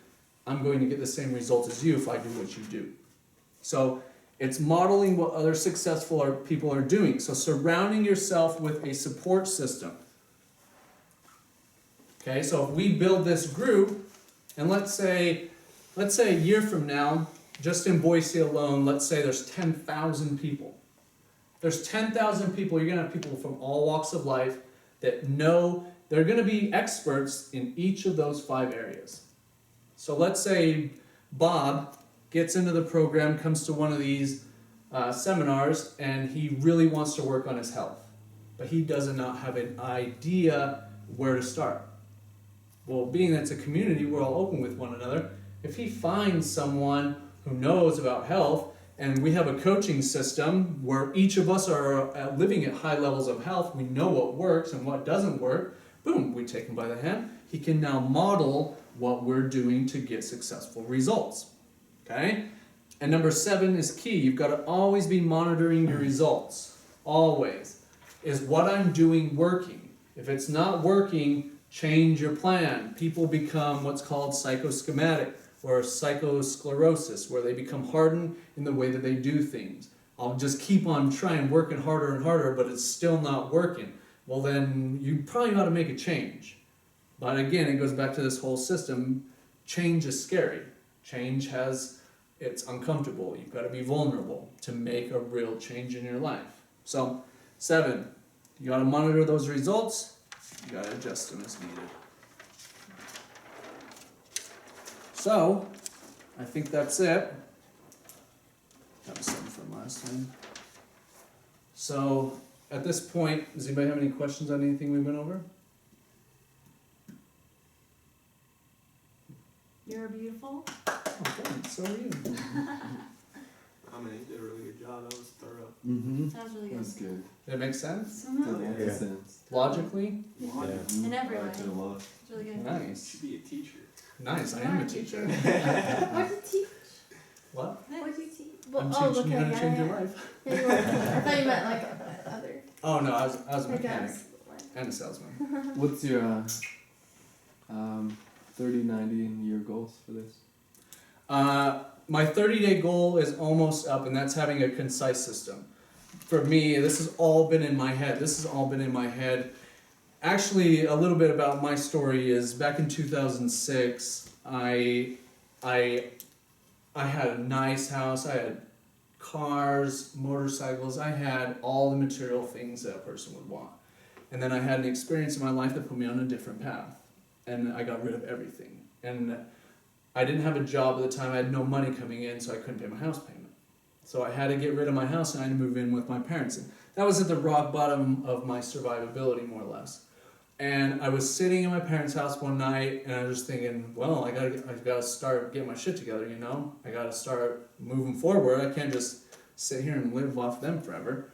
I'm going to get the same results as you if I do what you do. So it's modeling what other successful people are doing. So surrounding yourself with a support system. Okay, so if we build this group, and let's say a year from now, just in Boise alone, let's say there's 10,000 people. There's 10,000 people, you're going to have people from all walks of life that know they're going to be experts in each of those 5 areas. So let's say Bob gets into the program, comes to one of these seminars, and he really wants to work on his health, but he does not have an idea where to start. Well, being that it's a community, we're all open with one another. If he finds someone who knows about health, and we have a coaching system where each of us are living at high levels of health, we know what works and what doesn't work, boom, we take him by the hand. He can now model what we're doing to get successful results. Okay? And number 7 is key. You've got to always be monitoring your results. Always. Is what I'm doing working? If it's not working, change your plan. People become what's called psychoschematic or psychosclerosis, where they become hardened in the way that they do things. I'll just keep on trying, working harder and harder, but it's still not working. Well, then you probably ought to make a change. But again, it goes back to this whole system. Change is scary. Change it's uncomfortable. You've got to be vulnerable to make a real change in your life. So, 7, you got to monitor those results. You got to adjust them as needed. So, I think that's it. That was something from last time. So, at this point, does anybody have any questions on anything we went over? You're beautiful. Oh, thanks. So are you. I mean, you did a really good job. That was thorough. Mm-hmm. That was really good. That's good. Did it make sense? Mhm. That makes sense. Logically? In every I way. liked it a lot. It's really good. You Nice. should be a teacher. Nice, I am a teacher. What did you teach? What? What did you teach? I'm oh, teaching you how to okay, change yeah, your yeah. life. Yeah, you were. I thought you meant like other. Oh no, I was a Like mechanic us. and a salesman. What's your 30, 90 year goals for this? My 30-day goal is almost up, and that's having a concise system. For me, this has all been in my head. Actually, a little bit about my story is back in 2006, I had a nice house, I had cars, motorcycles, I had all the material things that a person would want. And then I had an experience in my life that put me on a different path. And I got rid of everything. And I didn't have a job at the time, I had no money coming in, so I couldn't pay my house payment. So I had to get rid of my house and I had to move in with my parents. And that was at the rock bottom of my survivability, more or less. And I was sitting in my parents' house one night and I was just thinking, well, I gotta start getting my shit together, you know? I gotta start moving forward. I can't just sit here and live off them forever.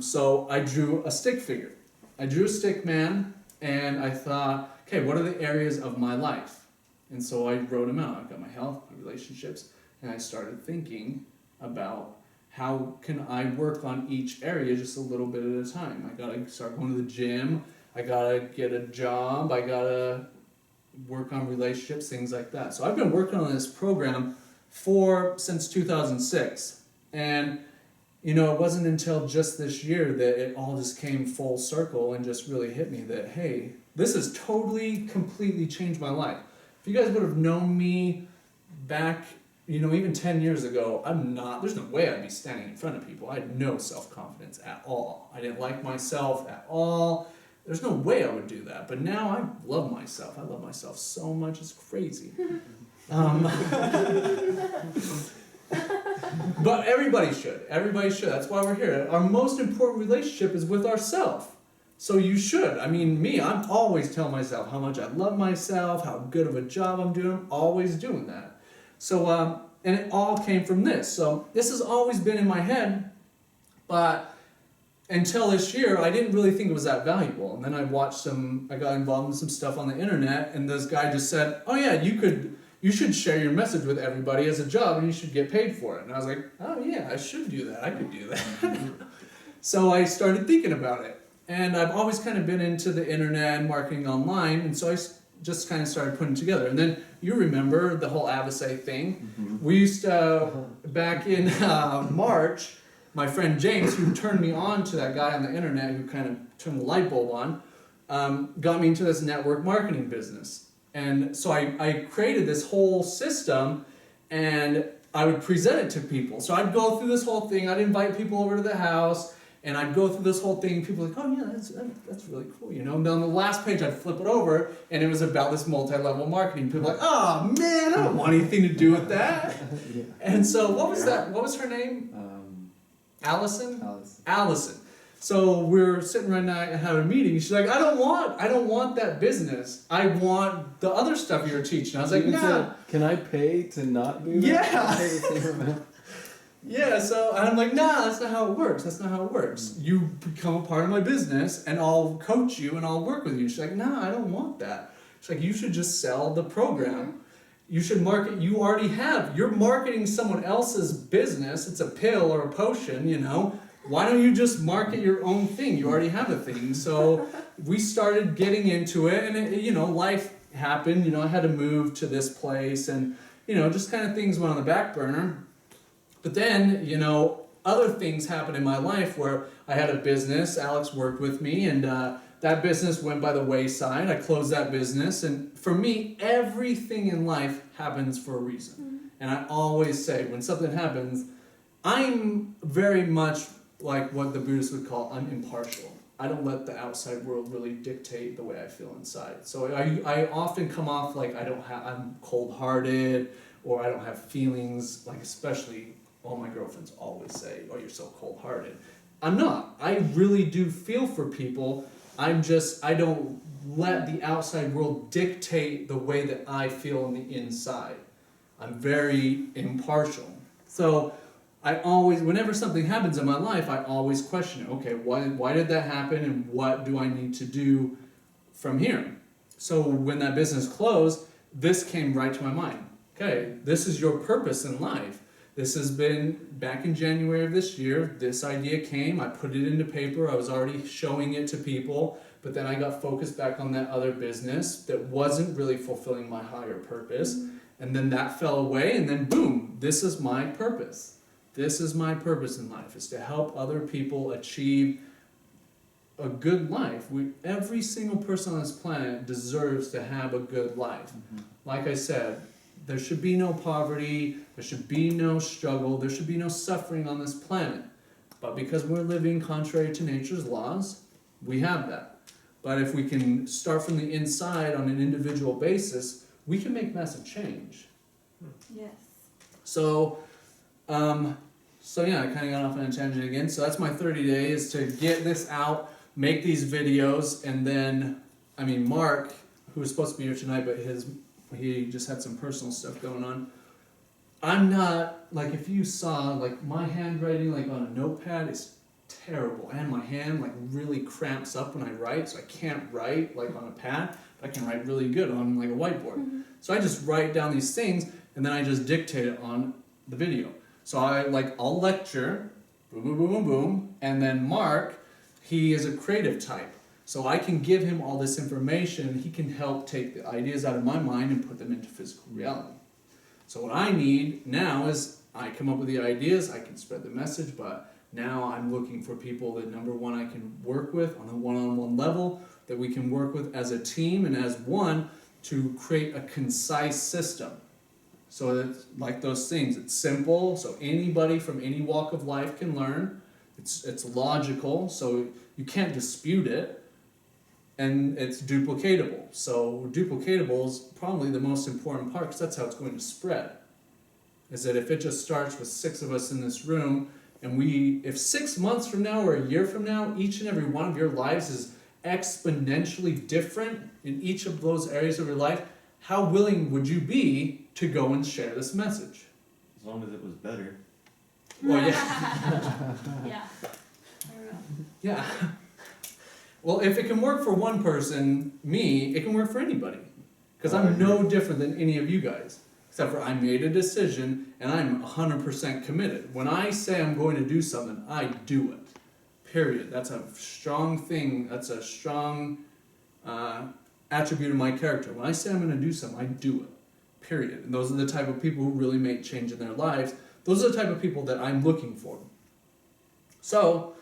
So I drew a stick figure. I drew a stick man and I thought, okay, what are the areas of my life? And so I wrote them out. I've got my health, my relationships, and I started thinking about how can I work on each area just a little bit at a time. I gotta start going to the gym, I gotta get a job, I gotta work on relationships, things like that. So I've been working on this program since 2006. And it wasn't until just this year that it all just came full circle and just really hit me that, hey, this has totally, completely changed my life. If you guys would have known me back, even 10 years ago, there's no way I'd be standing in front of people. I had no self-confidence at all. I didn't like myself at all. There's no way I would do that. But now I love myself. I love myself so much, it's crazy. But everybody should. Everybody should. That's why we're here. Our most important relationship is with ourselves. So you should. I'm always telling myself how much I love myself, how good of a job I'm doing. I'm always doing that. So, and it all came from this. So this has always been in my head, but until this year, I didn't really think it was that valuable. And then I got involved in some stuff on the internet, and this guy just said, oh yeah, you should share your message with everybody as a job, and you should get paid for it. And I was like, oh yeah, I should do that. I could do that. So I started thinking about it. And I've always kind of been into the internet and marketing online, and so I just kind of started putting it together. And then you remember the whole Avasay thing. Mm-hmm. We used to, back in March, my friend James, who turned me on to that guy on the internet, who kind of turned the light bulb on, got me into this network marketing business. And so I created this whole system, and I would present it to people. So I'd go through this whole thing. I'd invite people over to the house, and I'd go through this whole thing. People were like, oh yeah, that's really cool, And then on the last page, I'd flip it over, and it was about this multi-level marketing. People were like, oh man, I don't want anything to do with that. Yeah. And so what was that? What was her name? Allison? Alice. Allison. So we're sitting right now and having a meeting. She's like, I don't want that business. I want the other stuff you're teaching. I was like, Even nah. said, can I pay to not do that? Yeah. I pay the same amount. Yeah, so and I'm like, nah, that's not how it works. That's not how it works. You become a part of my business, and I'll coach you and I'll work with you. She's like, nah, I don't want that. She's like, you should just sell the program. You should market. You already have. You're marketing someone else's business. It's a pill or a potion, Why don't you just market your own thing? You already have a thing. So we started getting into it, and life happened. I had to move to this place, and just kind of things went on the back burner. But then, other things happened in my life where I had a business. Alex worked with me, and that business went by the wayside. I closed that business, and for me, everything in life happens for a reason. Mm-hmm. And I always say, when something happens, I'm very much like what the Buddhists would call, I'm impartial. I don't let the outside world really dictate the way I feel inside. So I often come off like I'm cold-hearted, or I don't have feelings, like especially all my girlfriends always say, oh, you're so cold-hearted. I'm not. I really do feel for people. I don't let the outside world dictate the way that I feel on the inside. I'm very impartial. So I always, whenever something happens in my life, I always question it. Okay, why did that happen, and what do I need to do from here? So when that business closed, this came right to my mind. Okay, this is your purpose in life. This has been back in January of this year. This idea came. I put it into paper. I was already showing it to people, but then I got focused back on that other business that wasn't really fulfilling my higher purpose. Mm-hmm. And then that fell away, and then boom, this is my purpose. This is my purpose in life, is to help other people achieve a good life. Every single person on this planet deserves to have a good life. Mm-hmm. Like I said, there should be no poverty, there should be no struggle, there should be no suffering on this planet. But because we're living contrary to nature's laws, we have that. But if we can start from the inside on an individual basis, we can make massive change. Yes. So yeah, I kind of got off on a tangent again. So that's my 30 days to get this out, make these videos, and then, Mark, who was supposed to be here tonight, but he just had some personal stuff going on. I'm not, if you saw, my handwriting, on a notepad is terrible. And my hand, really cramps up when I write, so I can't write, on a pad, but I can write really good on, a whiteboard. Mm-hmm. So I just write down these things and then I just dictate it on the video. So I'll lecture, boom, boom, boom, boom, boom, and then Mark, he is a creative type. So I can give him all this information and he can help take the ideas out of my mind and put them into physical reality. So what I need now is I come up with the ideas, I can spread the message, but now I'm looking for people that, number one, I can work with on a one-on-one level, that we can work with as a team and as one to create a concise system. So it's like those things, it's simple, so anybody from any walk of life can learn. It's logical, so you can't dispute it. And it's duplicatable. So duplicatable is probably the most important part because that's how it's going to spread. Is that if it just starts with 6 of us in this room, and if 6 months from now or a year from now, each and every one of your lives is exponentially different in each of those areas of your life, how willing would you be to go and share this message? As long as it was better. Well, yeah. Yeah. For real. Yeah. Well, if it can work for one person, me, it can work for anybody. Because I'm no different than any of you guys. Except for I made a decision and I'm 100% committed. When I say I'm going to do something, I do it. Period. That's a strong thing. That's a strong attribute of my character. When I say I'm going to do something, I do it. Period. And those are the type of people who really make change in their lives. Those are the type of people that I'm looking for. So,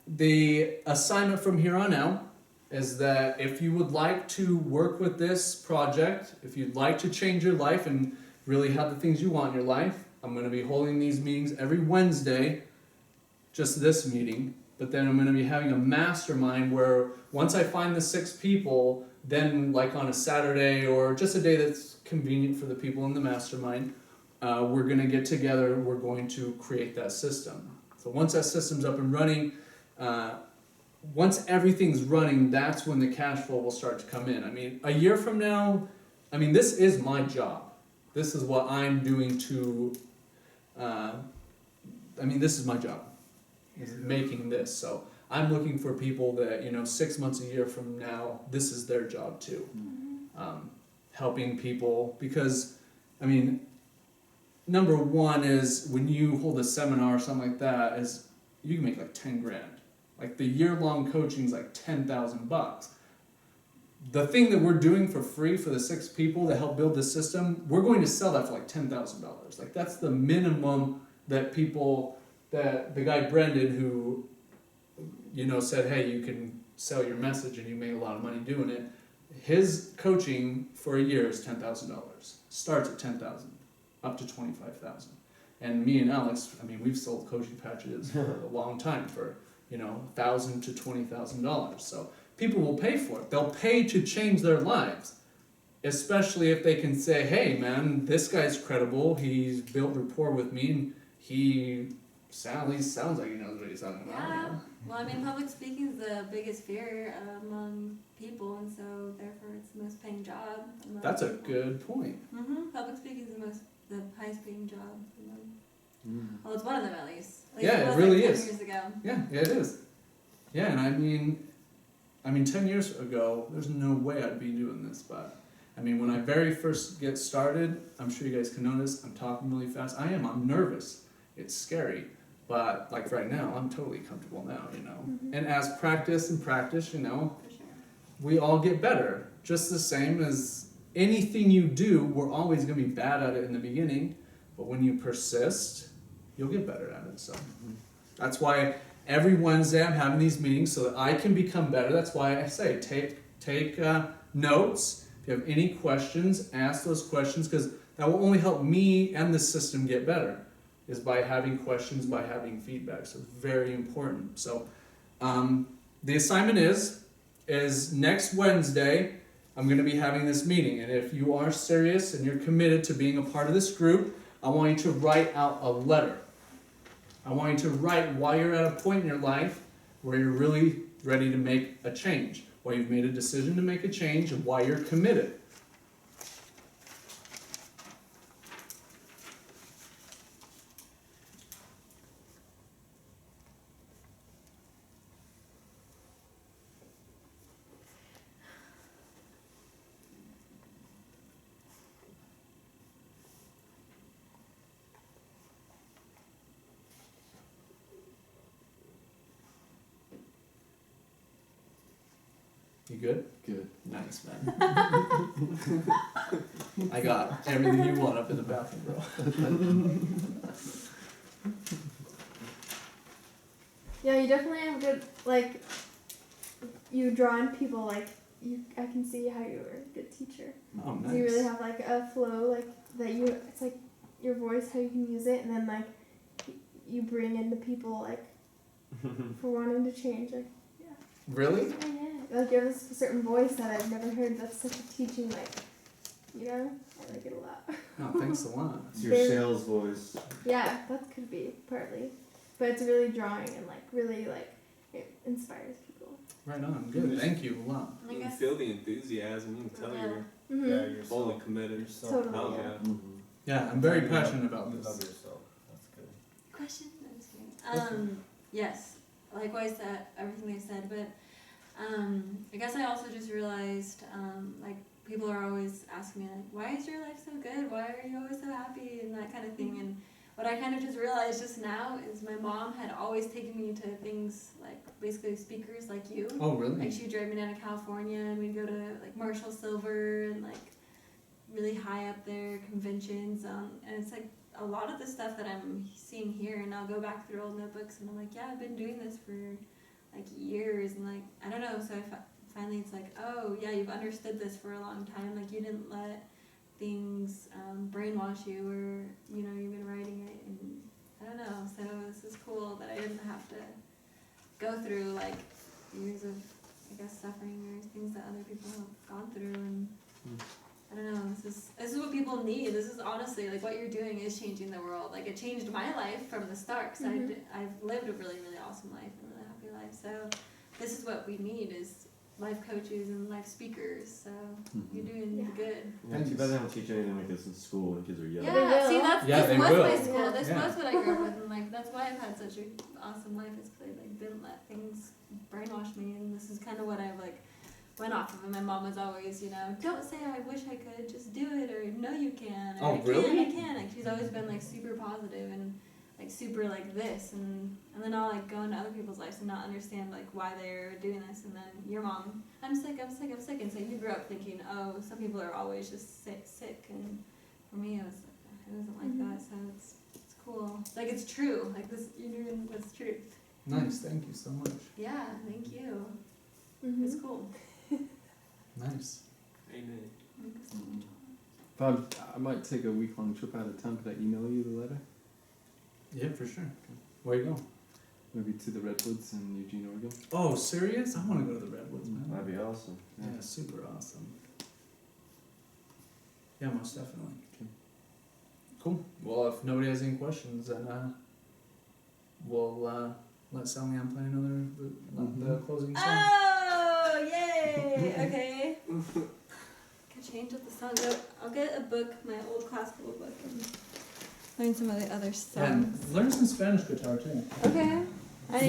the assignment from here on out is that if you would like to work with this project, if you'd like to change your life and really have the things you want in your life, I'm going to be holding these meetings every Wednesday, just this meeting, but then I'm going to be having a mastermind where once I find the 6 people, then like on a Saturday or just a day that's convenient for the people in the mastermind, we're going to get together, we're going to create that system. So once that system's up and running, once everything's running, that's when the cash flow will start to come in. I mean, a year from now, I mean, this is my job. This is what I'm doing to, this is my job, is making this. So I'm looking for people that, 6 months, a year from now, this is their job too. Helping people, because, number one is when you hold a seminar or something like that, is you can make like 10 grand. Like the year-long coaching is like $10,000. The thing that we're doing for free for the 6 people to help build this system, we're going to sell that for like $10,000. Like that's the minimum that the guy Brendan who, said, hey, you can sell your message and you make a lot of money doing it. His coaching for a year is $10,000. Starts at $10,000, up to $25,000. And me and Alex, we've sold coaching packages for a long time for $1,000 to $20,000. So people will pay for it. They'll pay to change their lives, especially if they can say, hey man, this guy's credible. He's built rapport with me and he at least sounds like he knows what he's talking about. Yeah. Well, public speaking is the biggest fear among people, and so therefore it's the most paying job. That's a good point. Public speaking is the highest paying job. Well, it's one of them at least. Yeah, it really is. 10 years ago. Yeah, it is. Yeah, and 10 years ago, there's no way I'd be doing this, but when I very first get started, I'm sure you guys can notice, I'm talking really fast. I'm nervous. It's scary. But like right now, I'm totally comfortable now, And as practice, For sure. we all get better. Just the same as anything you do, we're always going to be bad at it in the beginning. But when you persist, you'll get better at it. So that's why every Wednesday I'm having these meetings so that I can become better. That's why I say take notes. If you have any questions, ask those questions because that will only help me and the system get better. Is by having questions, by having feedback. So it's very important. So the assignment is next Wednesday, I'm going to be having this meeting. And if you are serious and you're committed to being a part of this group, I want you to write out a letter. I want you to write why you're at a point in your life where you're really ready to make a change. Why you've made a decision to make a change and why you're committed. You good? Good. Nice, man. I got everything you want up in the bathroom, bro. Yeah, you definitely have good, like, you draw in people, like, I can see how you were a good teacher. Oh, nice. You really have, like, a flow, like, that it's like your voice, how you can use it, and then, like, you bring into people, like, for wanting to change, like, Really? oh, yeah. Like, you have this certain voice that I've never heard that's such a teaching, like, you know? I like it a lot. Oh, thanks a lot. It's your sales voice. Yeah, that could be, partly. But it's really drawing and, like, really, like, it inspires people. Right on. Good. Thank you a lot. I You can guess. feel the enthusiasm. You can tell Yeah. you're Mm-hmm. Yeah, you're fully so, committed. you're so Totally, Oh, yeah. yeah. Mm-hmm. Yeah, I'm very passionate about You love this. yourself. That's good. Question? I'm just kidding. Yes. Likewise, that everything they said, but I guess I also just realized, like, people are always asking me, like, why is your life so good? Why are you always so happy? And that kind of thing. And what I kind of just realized just now is my mom had always taken me to things like basically speakers like you. Oh, really? Like, she'd drive me down to California and we'd go to like Marshall Silver and like really high up there conventions. And it's like a lot of the stuff that I'm seeing here, and I'll go back through old notebooks and I'm like, yeah, I've been doing this for like years, and like, I don't know, so finally it's like, oh yeah, you've understood this for a long time, like you didn't let things brainwash you, or you know, you've been writing it, and I don't know, so this is cool that I didn't have to go through like years of, I guess, suffering or things that other people have gone through, and I don't know, this is what people need. This is honestly, like, what you're doing is changing the world. Like, it changed my life from the start, because I've lived a really, really awesome life and a really happy life. So this is what we need, is life coaches and life speakers. So you're doing Yeah. good. Yeah, too bad they don't teach anything like this in school when kids are young. They Yeah, will. see, that's Yeah, this they was will. my school. Yeah. This Yeah. was what I grew up with, and like that's why I've had such an awesome life. Is because I like didn't let things brainwash me, and this is kind of what I've like went off of. And my mom was always, you know, don't say I wish I could, just do it, or no you can, or Oh, really? I can. Like, she's always been like super positive and like super like this, and then I'll like go into other people's lives and not understand like why they're doing this, and then your mom, I'm sick, and so you grew up thinking, oh, some people are always just sick, and for me it wasn't like that, so it's cool, like it's true, like this, you're doing what's truth. Nice. Thank you so much. Yeah, thank you. Mm-hmm. It's cool. Nice. Amen. If I might take a week-long trip out of town, could I email you the letter? Yeah, for sure. Where you going? Maybe to the Redwoods in Eugene, Oregon? Oh, serious? I want to go to the Redwoods, man. That'd be awesome. Yeah, super awesome. Yeah, most definitely. Okay. Cool. Well, if nobody has any questions, then we'll let Salmy on play the closing song. Oh, yay! Okay. Could change up the song. I'll get a book, my old classical book, and learn some of the other And songs. learn some Spanish guitar too. Okay. I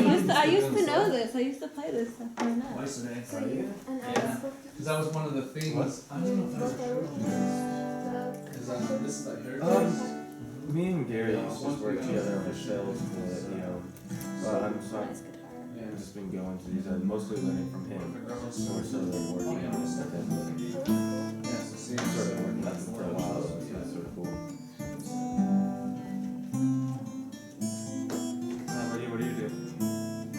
used to know this. I used to play this stuff growing up. So you and I Yeah. spoke Because that was one of the things. I don't know if that was true. Because this is like her. Me and Gary used to just work together on the sales, I'm sorry. Nice guitar. I've just been going to these, mostly learning from him, more so than working on it with him. Yeah, so see, Sort of working with him for a while, so it's sort of cool. What do you do? I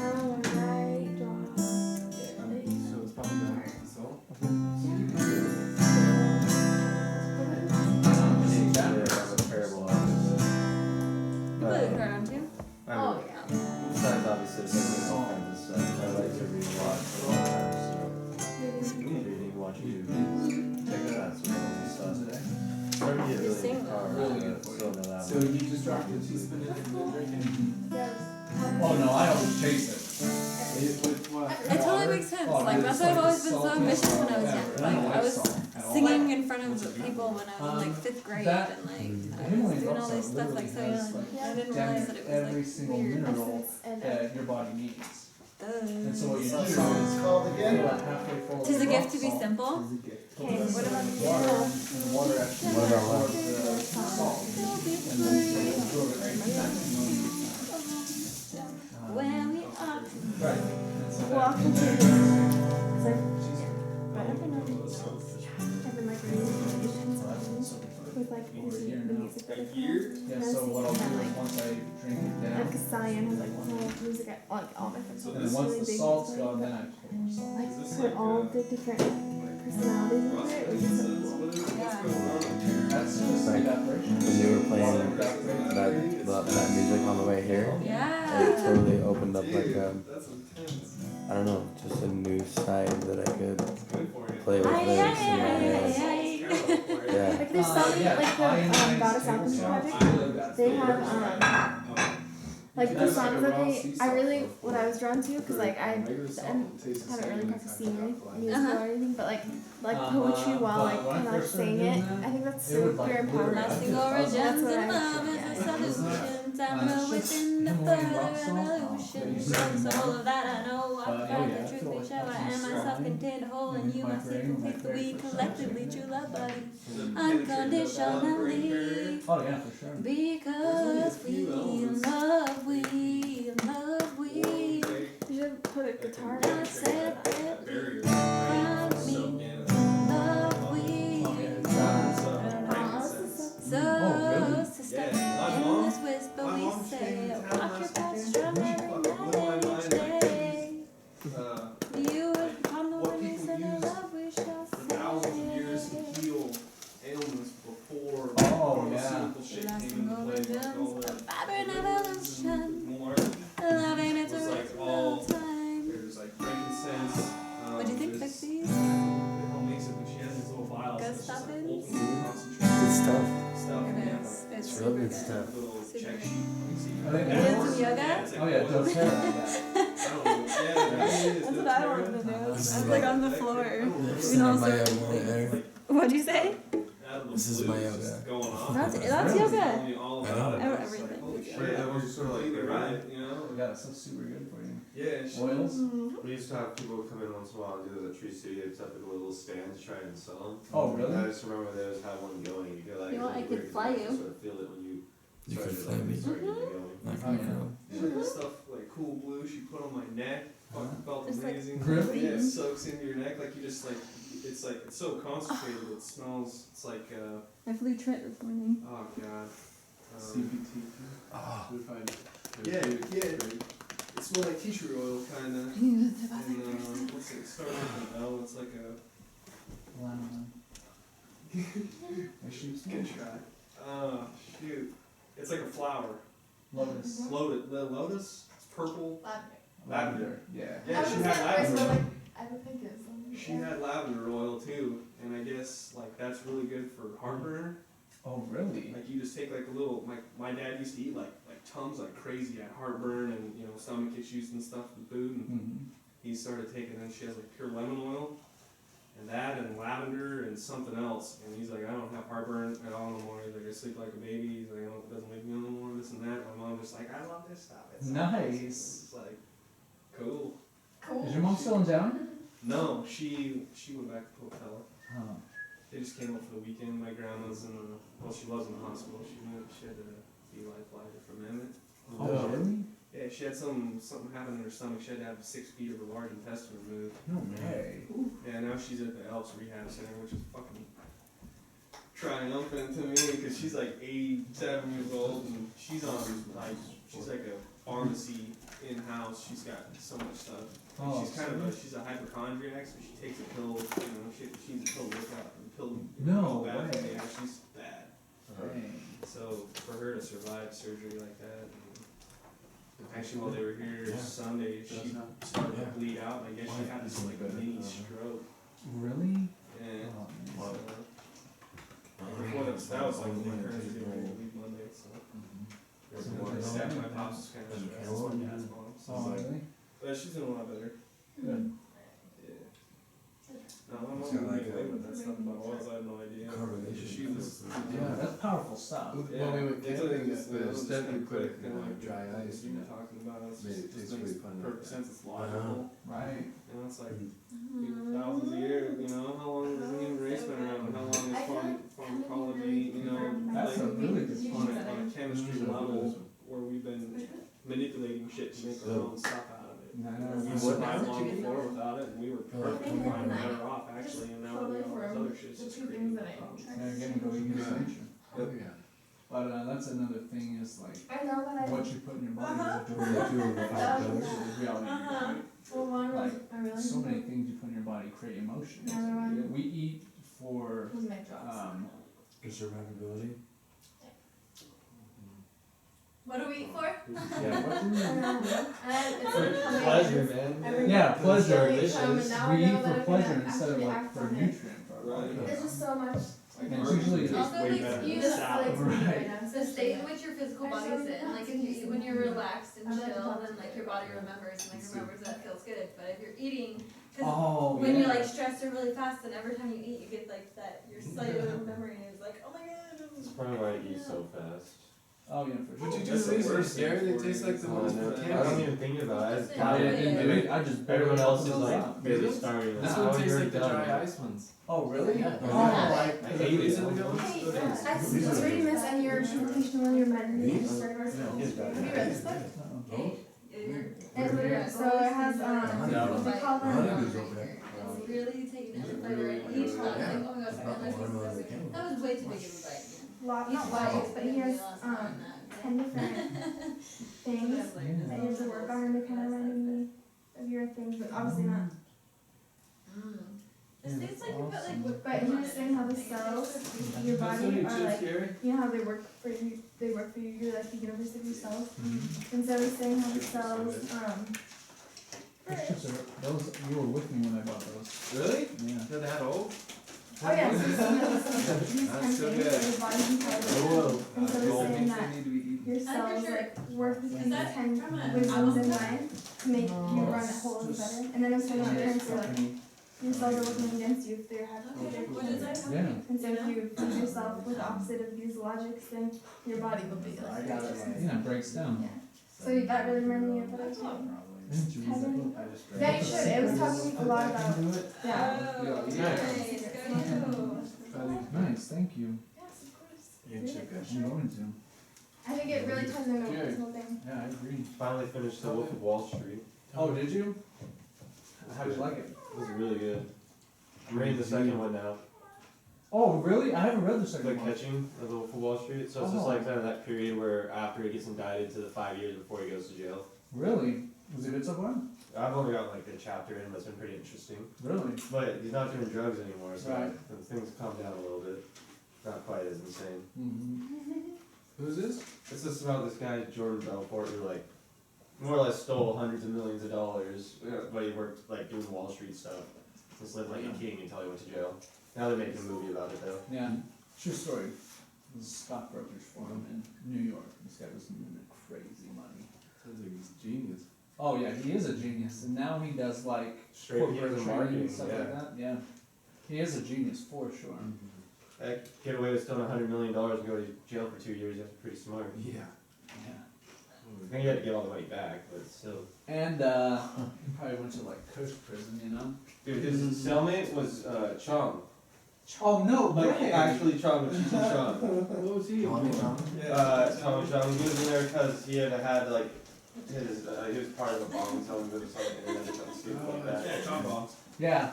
draw. So it's probably not so. Yeah, I'm a terrible artist. You play the guitar, don't you? Oh yeah. Besides, obviously, there's all kinds of stuff. I like to read a lot for a long time, so reading, watching movies, take classes, and stuff. Starting to get really sing guitar, really good for so that So you just dropped the teaspoon in and drinking? Yes. Oh no, I always chase it. With what? It totally makes sense. Oh, Like, dude, that's it's why I've like always the been so saltiest ambitious when I song was ever. young. I don't Like, I like was song at all. singing in front of people when I was in like 5th grade, that- and like I was Himalayan doing all Rock this Salt stuff like so literally has, young. like, I didn't damn realize near that it was every like single weird mineral essence and that your body needs. And so duh. what you do That is song's called fill again? it halfway full of Tis a rock gift to be salt, simple. Okay, what about the water, middle? and the water actually What about what? absorbs the salt, and then you absorb it right back. When we are Right. And so Walk that, into there, the. she's but I've been reading like reading songs with like the music that it's Yeah, so what I'll do is once I drink it down, like Cyan has like whole music like all my friends. and then once the salt's gone, then I put more salt. like put all the different personalities into it, which is so cool. That's just like evaporation. When they were playing that music on the way here, it Yeah. totally opened up like That's intense. I don't know, just a new side that I could Good for you. play with Ay, lyrics ay, in my ay, head. ay, ay. Yeah. Like there's some like the Goddess Alchemy Project. They have like the songs that I really what I was drawn to because like I haven't really practiced singing musical or anything, but like poetry while like kind of like saying it. I think that's super empowering. Lasting origins in love is a solution. Tamara within the further evolution. So all of that I know. I find the truth we show. I am myself contained whole and you myself complete. We collectively true love body. Unconditionally. Oh yeah, for sure. Because we love, we love, we You should put a guitar not in. separately. Find me, love, we so sister, in this whisper we say, walk your path stronger every night each day. You will come the What winners people and the use love we shall for thousands of years to say. heal ailments before Oh, pharmaceutical shit came Lasting into play. Like all origins, a the vibrant evolution, more, loving its was like original all- time. there's like frankincense. What do you think, there's- Pixies? The hell makes it when she has these little vials. Good It's just stuff like in? ultimately concentrated Good stuff. stuff. It and is. like It's real super good good. stuff. little Super check good. sheet. You see. I think You did some yoga? It's like Oh yeah, oil. doTERRA. I don't know. Yeah, That's what I wanted to do. I was like on the floor. This You know, is my so- yoga right there. What'd you say? This is my yoga. That's yoga. Everything. Everything. Holy shit, Right, that was sort of like completely the right, you know? Yeah, it's so super good for you. Yeah, she- Oils? We used to have people come in once in a while and do the tree studio, except with little stands, try and sell them. Oh really? I just remember they always had one going. You could like, You know what, I it's could weird 'cause fly you you. sort of feel it when you You start could to fly me. start getting it going. Like Oh, my yeah. girl. She had this stuff like cool blue she put on my neck. Fucking felt Just like amazing. Really? Yeah, it soaks into your neck like you just like it's so concentrated. It smells. It's like I flew Trent this morning. oh god. CBT. Ah. Yeah, it smelled like tea tree oil kind of. You And what's it? Started with an L. It's like a Lemon. good try. Shoot. It's like a flower. Lotus. Lotus. It's purple. Lavender. Yeah. Yeah, she had lavender. I don't think it's She had lavender oil too, and I guess like that's really good for heartburn. Oh really? Like you just take like a little. Like my dad used to eat like Tums like crazy. He had heartburn and stomach issues and stuff with food, and Mm-hmm. he started taking. Then she has like pure lemon oil, and that and lavender and something else. And he's like, I don't have heartburn at all no more. He's like, I sleep like a baby. He's like, it doesn't make me no more. This and that. My mom just like, I love this stuff. It's Nice. It's like cool. Is your mom still in town? No, she went back to Pocatello. Oh. They just came up for the weekend. My grandma's in she was in the hospital. She had to be life-flighted from Emmett. Oh really? Yeah, she had something happen in her stomach. She had to have 6 feet of her large intestine removed. No way. Yeah, now she's at the Elks Rehab Center, which is fucking triumphant to me because she's like 87 years old and she's like a pharmacy in-house. She's got so much stuff. Oh, She's kind of she's a hypochondriac, so she takes a pill. She's a pill workout. No bad. way. Yeah, she's bad. Dang. So for her to survive surgery like that, and actually while they were here Sunday, she started to bleed out, and I guess she had this like mini stroke. Really? And Oh, man. so, before that was like when her was getting ready to leave Monday. So my pops was kind of stressed. That's my dad's mom. So Oh really? but she's doing a lot better. Good. Yeah. No, my mom It's kinda would like be away a with that stuff about oils. I had no idea. carbonation She was. Yeah, that's powerful stuff. When we went camping, the step we put kind of like dry ice you in were it. talking about. It's Made it just taste makes really fun. perfect sense. It's logical. Right. You know, it's like thousands of years. You know, how long has the human race been around? How long is pharmacology? You know, That's a like really good on point. a chemistry level where we've been manipulating shit to make our own stuff out of it. We We survived long Such a good before one. without it, and we were I perfectly think fine, like, better off actually, and now we totally got all this from other shit's the just two creating things that I problems. tried Yeah, to again, going against nature. Oh, yeah. But that's another thing is like I know that what you put in your body is a Or the two of the five Uh-huh. pillars. reality. Uh-huh. well, one was, I really So many things you put in your body create emotions. Another one. We eat for was my drugs. For survivability. What do we eat for? yeah, what do I we know. And it's For like coming pleasure, in man. every Yeah, pleasure. really come, and now I We know eat that for I'm pleasure gonna instead of actually like act for on it. nutrient for our body. There's just so much. And it's usually It's Also, way like, better you than just salad. like Right. now, The state in which your physical I body's started in, like if you eat when you're relaxed and I'd like to chill, talk then to like you your body about remembers and like remembers that feels good. But if you're eating, cause Oh, when yeah. you're like stressed or really fast, then every time you eat, you get like that your cellular memory is like, oh my god. That's probably why I eat so fast. Oh yeah, for sure. Would you do That's the these? They're worst thing scary. They for taste you. like the Oh, ones no, from I don't Campbell's. even think about it. I just Yeah, I buy didn't it. do it. I just barely Everyone else opened is those like up. barely Really? starting. This Oh, one tastes you're like the done. dry ice ones. Oh really? Yeah. Oh, Yeah. I Hey, these are the good ones. Hey, What is? it's reading this and your presentation when you're meditating. These? Have you read He's got this book? Hey, you're- It literally, so it has No. they call them It's really taking every flavor in each one. Like, oh my gosh, I like this. That was way too big of a bite, man. not bites, but he has 10 different things that you have to work on and they kind of remind me of your things, but obviously not. It tastes like you put like whipped But he was saying how the cells of your body are like, you know how they work for you, you're like the universe of your cells. And so he's saying how the cells, Those chips are, those, you were with me when I bought those. Really? Yeah. They're that old? oh yeah, so he's saying that these 10 That's so things good. that your body can tell Whoa. And so he's Gold saying things that they need to be eaten. your cells sure. like work with Is these that 10 from a wisdoms album in cover? mind to make you run that whole lot better. And then it was talking about parents are like, your cells are working against you if they're having Okay, what is it? Yeah. And so if you feed yourself with the opposite of these logics, then your body will be like, Yeah, it breaks down. yeah. So that really reminded me of that too. Kevin? Yeah, you should. It was talking a lot about, yeah. Oh, Yeah. nice, go you. Nice, thank you. Yes, of course. You can check that I'm going to. I think it really ties in with this whole thing. Yeah, I agree. Finally finished The Wolf of Wall Street. Oh, did you? How did you like it? It was really good. I'm reading the second one now. Oh, really? I haven't read the The second one. Catching of The Wolf of Wall Street. So it's just like kind of that period where after he gets indicted to the 5 years before he goes to jail. Really? Was it good so far? I've only got like a chapter in, but it's been pretty interesting. Really? But he's not doing drugs anymore, so Right. things calm down a little bit. Not quite as insane. Mm-hmm. Who's this? It's just about this guy, Jordan Belfort, who like more or less stole hundreds of millions of dollars, but he worked like doing Wall Street stuff. Just lived like a king until he went to jail. Now they're making a movie about it though. Yeah, true story. This is stockbrokers for him in New York. This guy was making crazy money. Sounds like he's genius. Oh yeah, he is a genius, and now he does like Straight corporate into training marketing, and stuff yeah. like that. Yeah, he is a genius for sure. That get away with stealing $100 million and go to jail for 2 years. You have to be pretty smart. Yeah. Yeah, I think he had to get all the money back, but still. and he probably went to like Coast Prison, you know. Dude, his cellmate was Chong. Oh no, Like actually Chong, but she's Chong. What was he? Tommy Chong. He was in there because he had like his he was part of a bomb zone or something, and then something stupid like that. Tom bombs. Yeah.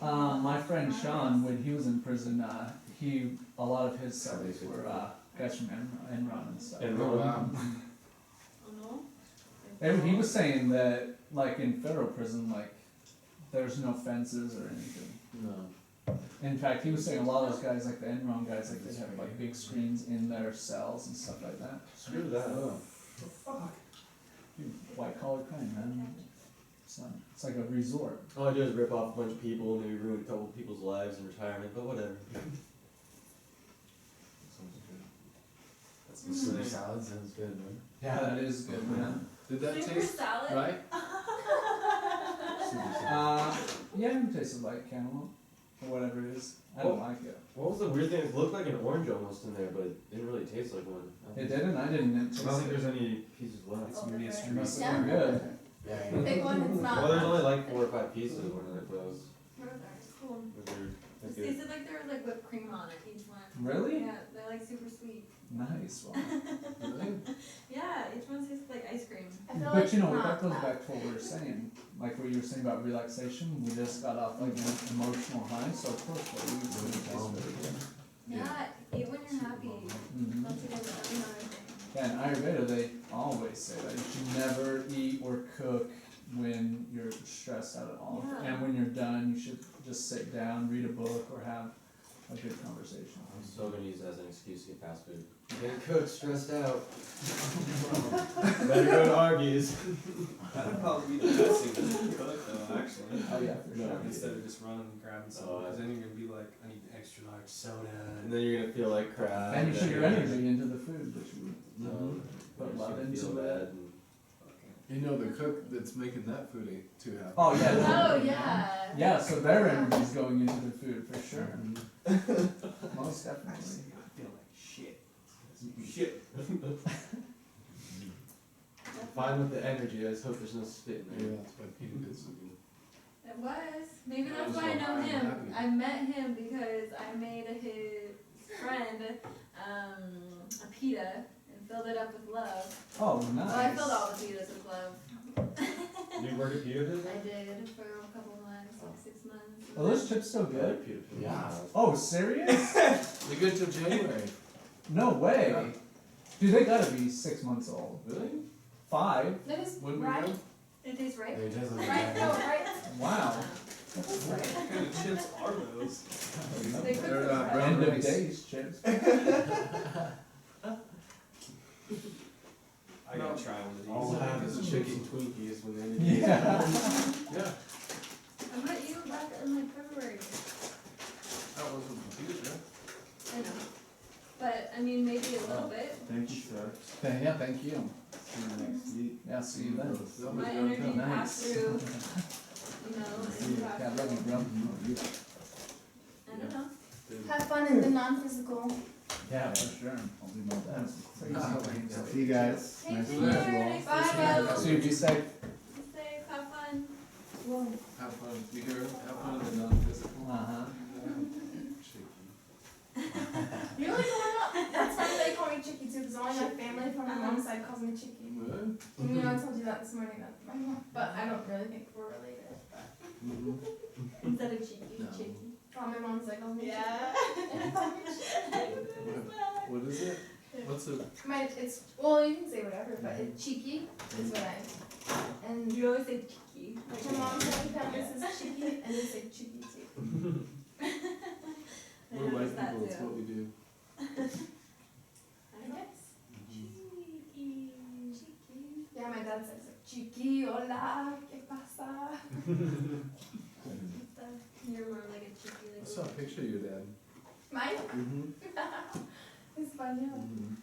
My friend Sean, when he was in prison, a lot of his cellmates were guys from Enron and stuff. And Oh, wow. Oh no? And he was saying that, like in federal prison, like there's no fences or anything. No. In fact, he was saying a lot of those guys, like the Enron guys, like they have like big screens in their cells and stuff like that. Screw that. Dude, white collar crime, man. It's like a resort. All I do is rip off a bunch of people, maybe ruin a couple people's lives in retirement, but whatever. That's the Caesar salad sounds good, man. Yeah, that is good, man. Did that Super taste salad? right? Caesar salad. Yeah, it tasted like cantaloupe or whatever it is. I don't like it. What was the weird thing? It looked like an orange almost in there, but it didn't really taste like one. It didn't. I didn't taste I don't think it. there's any pieces left. Oh, It different. must Yeah. have been good. Big one, it's not. Well, there's only like 4 or 5 pieces when it closed. Cool. It was weird. It That's good. tasted like there was like whipped cream on it, each one. Really? Yeah, they're like super sweet. Nice. Well, Really? Yeah, each one tastes like ice cream. I feel But you know, not that goes that. back to what we were saying, like what you were saying about relaxation, we just got off like an emotional high, so of course what we do tastes really good. Yeah, eat when you're happy. Mhm. That's a good another thing. Yeah, in Ayurveda, they always say that you should never eat or cook when you're stressed out at all. Yeah. And when you're done, you should just sit down, read a book, or have a good conversation. I'm still gonna use that as an excuse to get fast food. Getting cooked, stressed out. Better go to Arby's. That'd probably be the best thing to cook though, actually. Oh yeah, for No. sure. Instead of just running and grabbing something, Oh, because then you're gonna be like, I need an extra large soda. And then you're gonna feel like crap. And you put your you're gonna- energy into the food, which we No, put you're love just gonna feel into bad it. and- You know, the cook that's making that food ain't too happy. Oh yeah. Oh yeah. Yeah, so their energy's going into the food for sure. Mhm. Most definitely. I feel like shit. Shit. Fine with the energy, I just hope there's no spit in Yeah, there. that's why Peter did something. It was. Maybe That that's was why I so know high and him. happy. I met him because I made his friend a pita and filled it up with love. Oh, nice. Well, I filled all the pitas with love. Do you work at Peter business? I did for a couple months, like 6 months. Are those chips still good? Peter. Yeah. Oh, serious? They're good till January. No way. Yeah. Dude, they gotta be 6 months old. Really? 5? That is When we right. go? It tastes right. It doesn't. Right? No, right. Wow. That's right. What kind of chips are those? They cook They're, it right. brown End of rice. days chips. I gotta try one of these. All I have is chicken Twinkies when they need Yeah. Yeah, I met you back in like February. that wasn't confused, right? I know. But I mean, maybe a little bit. Thank you, sir. Yeah, thank you. See you next week. Yeah, see you then. That was My downtown. energy nice. passed through, you know, and back Yeah, love you, through. bro. I don't know. Have fun in the non-physical. Yeah, for sure. I'll do my best. See you guys. Take Nice to care. meet you all. Nice Bye, to meet guys. you. See you, be safe. Be safe. Have fun. Have fun. You hear? Have fun in the non-physical. Uh-huh. Shaky. You really going up? That's why they call me Chicky too, because all my family from my mom's side calls me Chicky. What? You know, I told you that this morning. That my mom, but I don't really think we're related. But Mm-hmm. Instead of cheeky, No. cheeky. all my mom's like calls me Yeah. What is it? What's it? it's well, you can say whatever, but it's cheeky is what I. And You always say cheeky. my mom's side family says Chicky, and they say Chicky too. I We're white noticed that people, it's too. what we do. I guess. Cheeky. Cheeky. Yeah, my dad says like, Chicky, hola, ¿qué pasa? You're more like a cheeky, I like saw a picture of your dad. Mine? Mm-hmm. It's fun, yeah. Mm-hmm.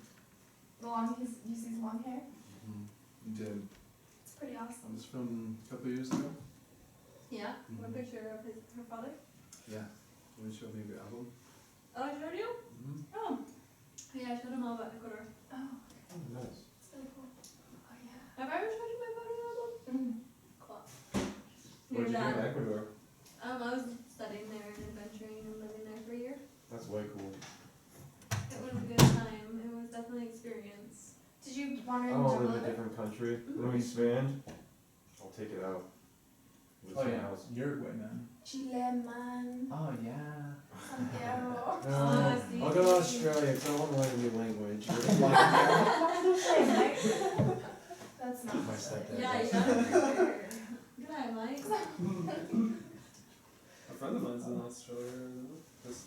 The long, you see his long hair? You did. It's pretty It awesome. was from a couple years ago. Yeah, one Mhm. picture of her father. Yeah. When you showed me your album. Oh, I showed you? Mm-hmm. Oh. Yeah, I showed him all about Ecuador. Oh, Oh, nice. it's so cool. Oh, yeah. Have I ever showed you my photo album? Mm. Cool. What'd you do in Ecuador? I was studying there and adventuring and living there for a year. That's way cool. It was a good time. It was definitely an experience. Did you wander I in the wanna jungle? live in a different country. When we expand, I'll take it out. It's Oh my yeah, house. Uruguay, man. Chile, man. Oh yeah. Santiago. Oh, see. I'll go to Australia because I want to learn a new language. That's not My Australia. stepdad. Yeah, you got it for sure. Good eye, Mike. A friend of mine's in Australia, just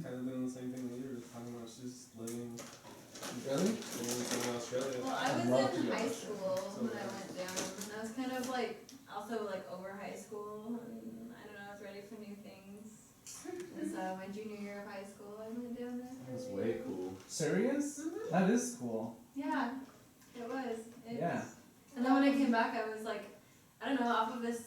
kind of doing the same thing that you were talking about. She's living Really? in Australia. Well, I was love to in go high to school when I went down, and I was kind of like also like over high school, and I don't know, I was ready for new things. And so my junior year of high school, I went down there. for That's a way year. cool. Serious? Mhm. That is cool. Yeah, it was. Yeah. And then when I came back, I was like, I don't know, off of this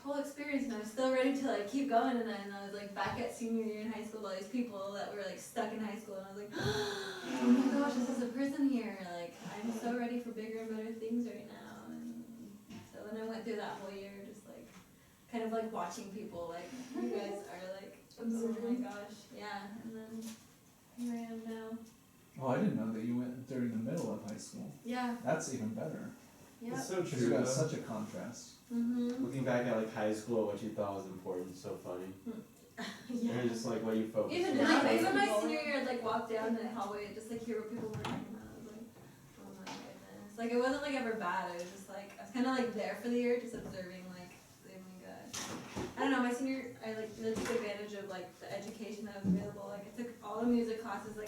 whole experience, and I was still ready to like keep going. And then I was like back at senior year in high school, all these people that were like stuck in high school, and I was like, oh my gosh, this is a prison here. Like I'm so ready for bigger and better things right now. And so then I went through that whole year, just like kind of like watching people, like you guys are like, oh my gosh, yeah. And then here I am now. Oh, I didn't know that you went during the middle of high school. Yeah. That's even better. Yep. It's so It's true. got though. such a contrast. Mm-hmm. Looking back at like high school, what you thought was important, so funny. Yeah. And just like what you focus Even on. like even my senior year, I'd like walk down the hallway and just like hear what people were talking about. I was like, oh my goodness. Like it wasn't like ever bad. It was just like I was kind of like there for the year, just observing like, oh my gosh. I don't know. My senior, I like really took advantage of like the education that was available. Like I took all the music classes, like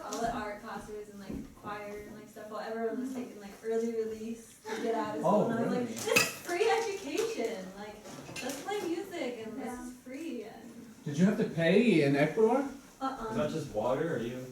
all the art classes and like choir and like stuff. While everyone was taking like early release to get out of Oh, school, and I was really? like, this is free education. Like let's play music and this is free. And Did you have to pay in Ecuador? Is that just water or you?